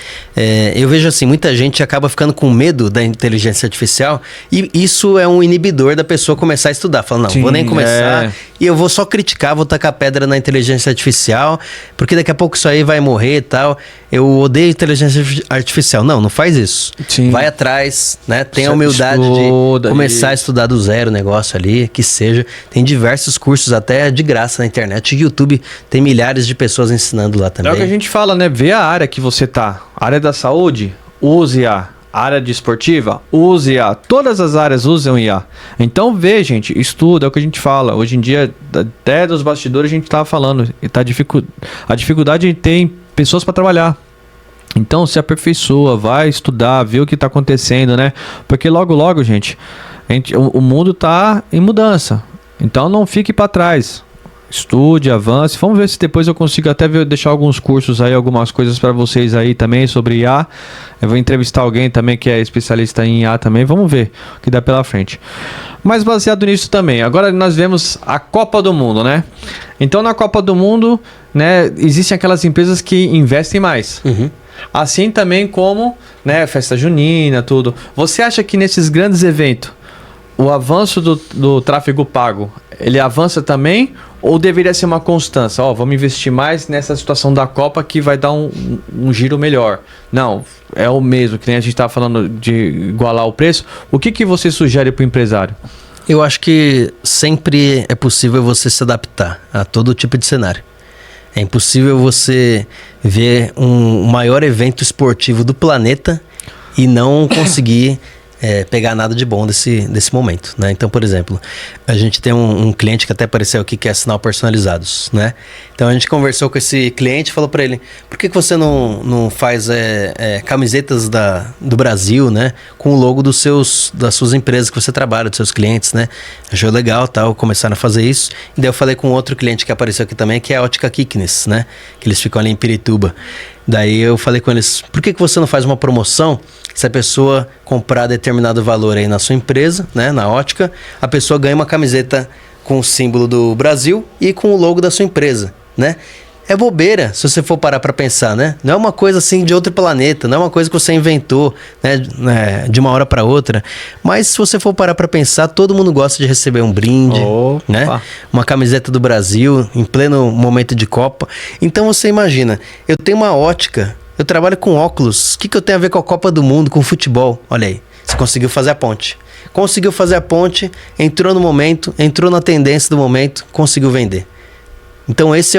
Eu vejo assim, muita gente acaba ficando com medo da inteligência artificial e isso é um inibidor da pessoa começar a estudar. Fala, não, sim, vou nem começar e eu vou só criticar, vou tacar pedra na inteligência artificial, porque daqui a pouco isso aí vai morrer e tal. Eu odeio inteligência artificial. Não faz isso. Sim. Vai atrás, né? Tem a humildade de começar a estudar do zero o negócio ali, que seja. Tem diversos cursos até de graça na internet. YouTube tem milhares de pessoas ensinando lá também. É o que a gente fala, né? Vê a área que você tá. A área da saúde, use a área de esportiva, use IA. Todas as áreas usam IA. Então vê, gente, estuda, é o que a gente fala. Hoje em dia, até dos bastidores a gente tava falando. A dificuldade de ter pessoas para trabalhar. Então se aperfeiçoa, vai estudar, vê o que está acontecendo, né? Porque logo, gente, o mundo está em mudança. Então não fique para trás. Estude, avance. Vamos ver se depois eu consigo até deixar alguns cursos aí, algumas coisas para vocês aí também sobre IA. Eu vou entrevistar alguém também que é especialista em IA também. Vamos ver o que dá pela frente. Mas baseado nisso também, agora nós vemos a Copa do Mundo, né? Então na Copa do Mundo, né, existem aquelas empresas que investem mais. Uhum. Assim também como, né, festa junina, tudo. Você acha que nesses grandes eventos, o avanço do tráfego pago, ele avança também? Ou deveria ser uma constância? Vamos investir mais nessa situação da Copa que vai dar um giro melhor. Não, é o mesmo, que nem a gente estava falando de igualar o preço. O que você sugere para o empresário? Eu acho que sempre é possível você se adaptar a todo tipo de cenário. É impossível você ver um maior evento esportivo do planeta e não conseguir pegar nada de bom desse momento, né? Então, por exemplo, a gente tem um cliente que até apareceu aqui que é sinal personalizados, né? Então a gente conversou com esse cliente e falou para ele: por que você não faz camisetas do Brasil, né? Com o logo das suas empresas que você trabalha, dos seus clientes, né? Achou legal, tal, começaram a fazer isso. E daí eu falei com outro cliente que apareceu aqui também, que é a Ótica Kiknes, né? Que eles ficam ali em Pirituba. Daí eu falei com eles: por que você não faz uma promoção? Se a pessoa comprar determinado valor aí na sua empresa, né? Na ótica, a pessoa ganha uma camiseta com o símbolo do Brasil e com o logo da sua empresa, né? É bobeira, se você for parar para pensar, né? Não é uma coisa assim de outro planeta, não é uma coisa que você inventou, né, de uma hora para outra. Mas se você for parar para pensar, todo mundo gosta de receber um brinde, né? Uma camiseta do Brasil em pleno momento de Copa. Então você imagina, eu tenho uma ótica, eu trabalho com óculos, o que eu tenho a ver com a Copa do Mundo, com futebol? Olha aí, você conseguiu fazer a ponte. Conseguiu fazer a ponte, entrou no momento, entrou na tendência do momento, conseguiu vender. Então essa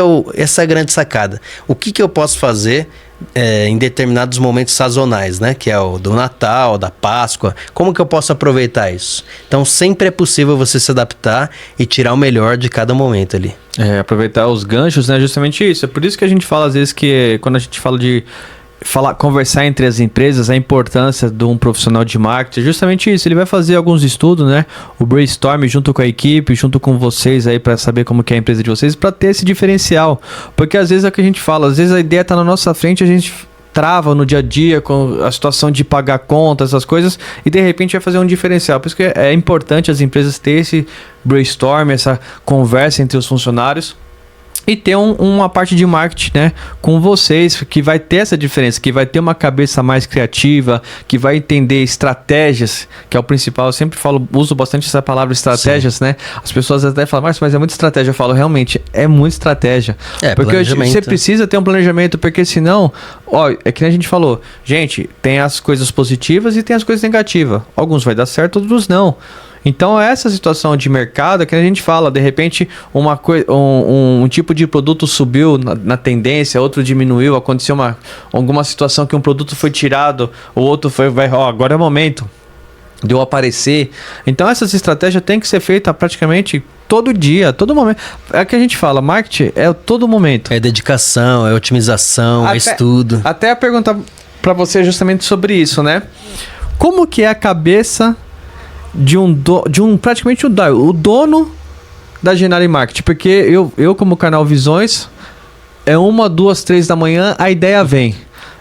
é a grande sacada. O que eu posso fazer em determinados momentos sazonais, né? Que é o do Natal, da Páscoa. Como que eu posso aproveitar isso? Então sempre é possível você se adaptar e tirar o melhor de cada momento ali. Aproveitar os ganchos, né? Justamente isso. É por isso que a gente fala às vezes que quando a gente fala de conversar entre as empresas, a importância de um profissional de marketing, é justamente isso. Ele vai fazer alguns estudos, né? O brainstorm junto com a equipe, junto com vocês aí para saber como que é a empresa de vocês, para ter esse diferencial. Porque às vezes é o que a gente fala, às vezes a ideia está na nossa frente, a gente trava no dia a dia com a situação de pagar contas, essas coisas, e de repente vai fazer um diferencial. Por isso que é importante as empresas ter esse brainstorm, essa conversa entre os funcionários, e ter uma parte de marketing, né, com vocês, que vai ter essa diferença, que vai ter uma cabeça mais criativa, que vai entender estratégias, que é o principal. Eu sempre uso bastante essa palavra estratégias, sim, né? As pessoas até falam, mas é muita estratégia. Eu falo, realmente, é muita estratégia. Porque você precisa ter um planejamento, porque senão, é que nem a gente falou, gente, tem as coisas positivas e tem as coisas negativas. Alguns vai dar certo, outros não. Então, essa situação de mercado, que a gente fala, de repente, um tipo de produto subiu na tendência, outro diminuiu, aconteceu alguma situação que um produto foi tirado, o outro agora é o momento de eu aparecer. Então, essas estratégias têm que ser feitas praticamente todo dia, todo momento. É o que a gente fala, marketing é todo momento. É dedicação, é otimização, é estudo. Até perguntar para você justamente sobre isso, né? Como que é a cabeça praticamente o dono da Geniali Marketing? Porque eu como canal Visões, 1, 2, 3 da manhã a ideia vem.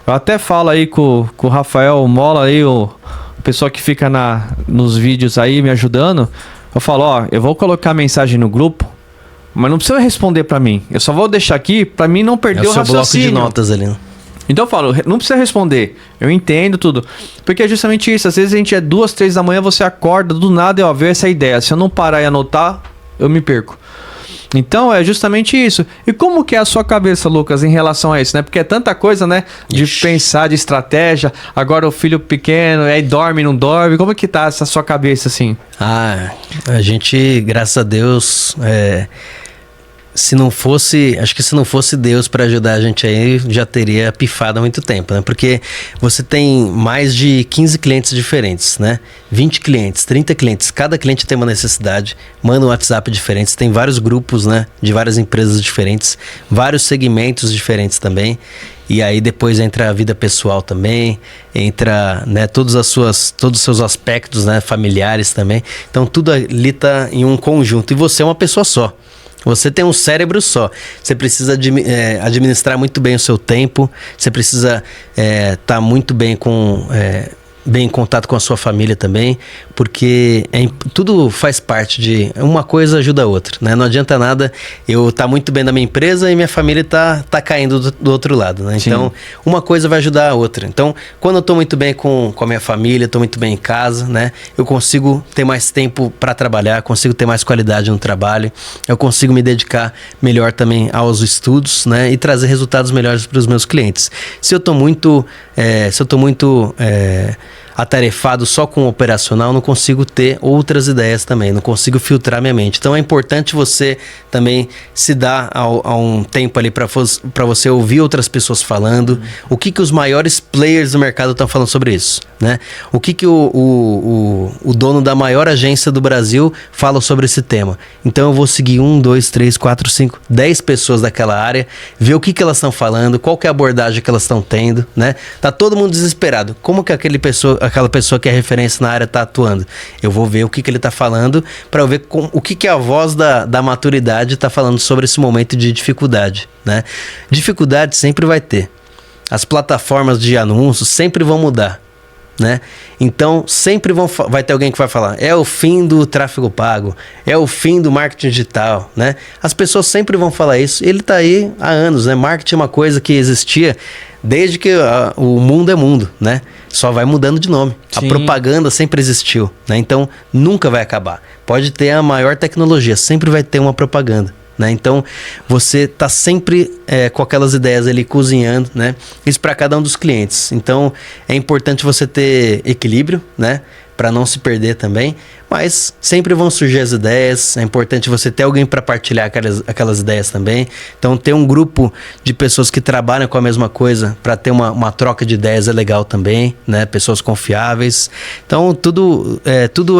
Eu até falo aí com o Rafael Mola aí, o pessoal que fica nos vídeos aí me ajudando. Eu falo, eu vou colocar mensagem no grupo, mas não precisa responder para mim. Eu só vou deixar aqui para mim não perder o raciocínio. Bloco de notas ali. Então eu falo, não precisa responder, eu entendo tudo. Porque é justamente isso, às vezes a gente 2, 3 da manhã, você acorda do nada e veio essa ideia. Se eu não parar e anotar, eu me perco. Então é justamente isso. E como que é a sua cabeça, Lucas, em relação a isso, né? Porque é tanta coisa, né? De pensar, de estratégia. Agora o filho pequeno, aí dorme, não dorme. Como é que tá essa sua cabeça, assim? A gente, graças a Deus... acho que se não fosse Deus para ajudar a gente aí, já teria pifado há muito tempo, né? Porque você tem mais de 15 clientes diferentes, né? 20 clientes, 30 clientes, cada cliente tem uma necessidade, manda um WhatsApp diferente, tem vários grupos, né? De várias empresas diferentes, vários segmentos diferentes também. E aí depois entra a vida pessoal também, entra, né, todos os seus aspectos, né, familiares também. Então tudo ali tá em um conjunto, e você é uma pessoa só. Você tem um cérebro só. Você precisa administrar muito bem o seu tempo. Você precisa estar muito bem bem em contato com a sua família também, porque tudo faz parte de... Uma coisa ajuda a outra, né? Não adianta nada eu estar muito bem na minha empresa e minha família tá caindo do outro lado, né? Então, uma coisa vai ajudar a outra. Então, quando eu estou muito bem com a minha família, estou muito bem em casa, né? Eu consigo ter mais tempo para trabalhar, consigo ter mais qualidade no trabalho, eu consigo me dedicar melhor também aos estudos, né? E trazer resultados melhores para os meus clientes. Se eu estou muito atarefado só com o operacional, não consigo ter outras ideias também, não consigo filtrar minha mente. Então é importante você também se dar a um tempo ali para você ouvir outras pessoas falando, o que os maiores players do mercado estão falando sobre isso, né? O que o dono da maior agência do Brasil fala sobre esse tema. Então eu vou seguir 1, 2, 3, 4, 5, 10 pessoas daquela área, ver o que elas estão falando, qual que é a abordagem que elas estão tendo, né? Tá todo mundo desesperado. Como que aquela pessoa que é referência na área tá atuando? Eu vou ver o que ele tá falando para ver o que a voz da maturidade tá falando sobre esse momento de dificuldade, né? Dificuldade sempre vai ter. As plataformas de anúncios sempre vão mudar, né? Então sempre vai ter alguém que vai falar, é o fim do tráfego pago, é o fim do marketing digital, né? As pessoas sempre vão falar isso. Ele tá aí há anos, né? Marketing é uma coisa que existia desde que o mundo é mundo, né? Só vai mudando de nome. Sim. A propaganda sempre existiu, né? Então nunca vai acabar. Pode ter a maior tecnologia, sempre vai ter uma propaganda, né? Então você tá sempre com aquelas ideias ali cozinhando, né? Isso para cada um dos clientes. Então é importante você ter equilíbrio, né? Para não se perder também, mas sempre vão surgir as ideias. É importante você ter alguém para partilhar aquelas ideias também. Então ter um grupo de pessoas que trabalham com a mesma coisa para ter uma troca de ideias é legal também, né? Pessoas confiáveis. Então tudo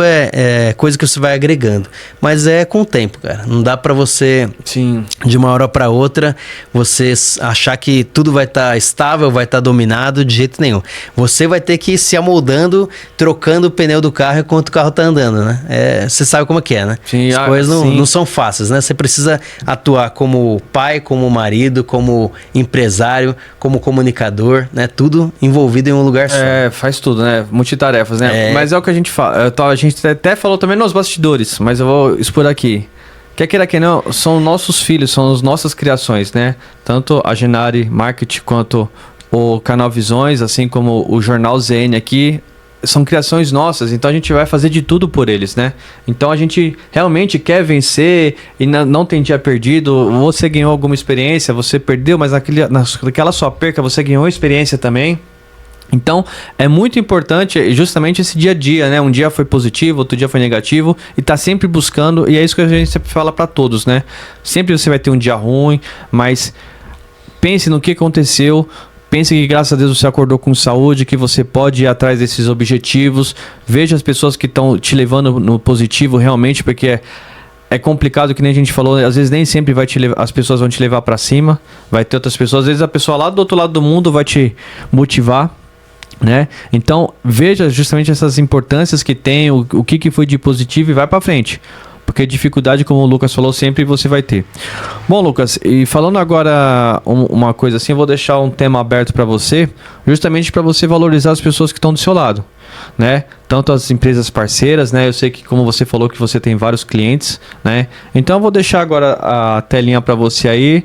é coisa que você vai agregando, mas é com o tempo, cara. Não dá para você, sim, de uma hora para outra você achar que tudo vai estar estável, vai estar dominado de jeito nenhum. Você vai ter que ir se amoldando, trocando o pneu do carro enquanto o carro tá andando, né? Você sabe como é que é, né? Sim, as coisas não são fáceis, né? Você precisa atuar como pai, como marido, como empresário, como comunicador, né? Tudo envolvido em um lugar só. Faz tudo, né? Multitarefas, né? Mas é o que a gente fala. A gente até falou também nos bastidores, mas eu vou expor aqui. Quer queira que não, são nossos filhos, são as nossas criações, né? Tanto a Genari Marketing quanto o Canal Visões, assim como o Jornal ZN aqui, são criações nossas, então a gente vai fazer de tudo por eles, né? Então a gente realmente quer vencer e não tem dia perdido. Você ganhou alguma experiência, você perdeu, mas naquela sua perca você ganhou experiência também. Então é muito importante justamente esse dia a dia, né? Um dia foi positivo, outro dia foi negativo, e tá sempre buscando, e é isso que a gente sempre fala para todos, né? Sempre você vai ter um dia ruim, mas pense no que aconteceu. Pense que graças a Deus você acordou com saúde, que você pode ir atrás desses objetivos. Veja as pessoas que estão te levando no positivo realmente, porque é complicado, que nem a gente falou, às vezes nem sempre as pessoas vão te levar para cima. Vai ter outras pessoas, às vezes a pessoa lá do outro lado do mundo vai te motivar, né? Então veja justamente essas importâncias que tem, o que foi de positivo, e vai para frente. Porque dificuldade, como o Lucas falou, sempre você vai ter. Bom, Lucas, e falando agora uma coisa assim, eu vou deixar um tema aberto para você, justamente para você valorizar as pessoas que estão do seu lado, né? Tanto as empresas parceiras, né? Eu sei que, como você falou, que você tem vários clientes, né? Então eu vou deixar agora a telinha para você aí,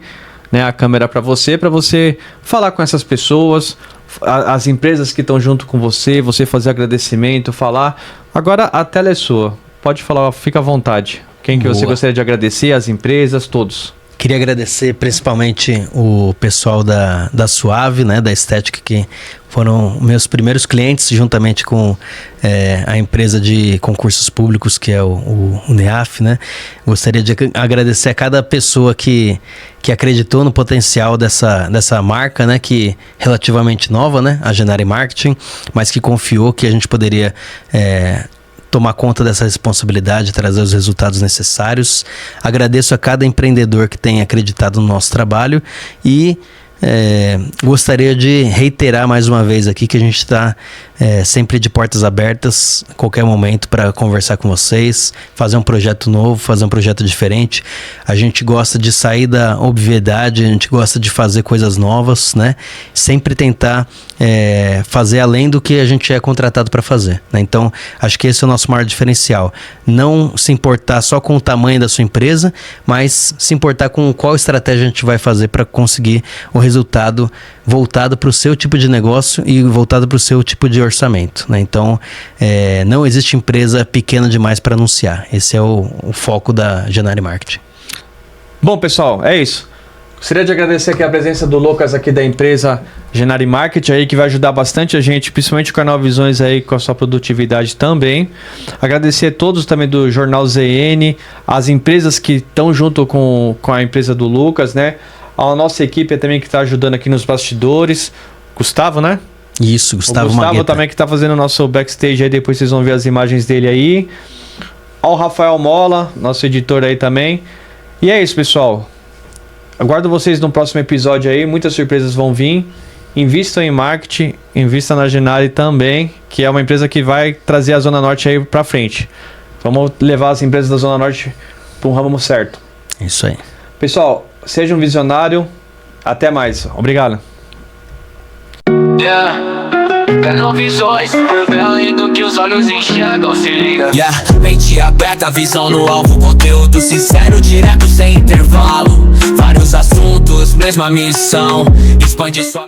né? A câmera para você falar com essas pessoas, as empresas que estão junto com você fazer agradecimento, falar. Agora a tela é sua. Pode falar, fica à vontade. Quem que você gostaria de agradecer? As empresas, todos. Queria agradecer principalmente o pessoal da Suave, né, da Estética, que foram meus primeiros clientes, juntamente com a empresa de concursos públicos, que é o NEAF, né? Gostaria de agradecer a cada pessoa que acreditou no potencial dessa marca, né, que relativamente nova, né, a Genari Marketing, mas que confiou que a gente poderia tomar conta dessa responsabilidade, trazer os resultados necessários. Agradeço a cada empreendedor que tem acreditado no nosso trabalho e gostaria de reiterar mais uma vez aqui que a gente está sempre de portas abertas a qualquer momento para conversar com vocês, fazer um projeto novo, fazer um projeto diferente. A gente gosta de sair da obviedade, a gente gosta de fazer coisas novas, né? Sempre tentar fazer além do que a gente é contratado para fazer, né? Então acho que esse é o nosso maior diferencial, não se importar só com o tamanho da sua empresa, mas se importar com qual estratégia a gente vai fazer para conseguir o resultado voltado para o seu tipo de negócio e voltado para o seu tipo de orçamento, né? Então não existe empresa pequena demais para anunciar. Esse é o foco da Genari Marketing. Bom, pessoal, é isso. Gostaria de agradecer aqui a presença do Lucas aqui da empresa Genari Market aí, que vai ajudar bastante a gente, principalmente o canal Visões aí com a sua produtividade também. Agradecer a todos também do Jornal ZN, as empresas que estão junto com a empresa do Lucas, né? A nossa equipe também que está ajudando aqui nos bastidores. Gustavo, né? Isso, Gustavo Gustavo Magueta. também que está fazendo o nosso backstage aí, depois vocês vão ver as imagens dele aí. Ao Rafael Mola, nosso editor aí também. E é isso, pessoal. Aguardo vocês no próximo episódio aí, muitas surpresas vão vir. Invistam em marketing, invista na Genari também, que é uma empresa que vai trazer a Zona Norte aí pra frente. Vamos levar as empresas da Zona Norte para um ramo certo. Isso aí. Pessoal, seja um visionário. Até mais. Obrigado. Pegam visões, além do que os olhos enxergam, se liga. Mente aberta, visão no alvo, conteúdo sincero, direto, sem intervalo. Vários assuntos, mesma missão, expande sua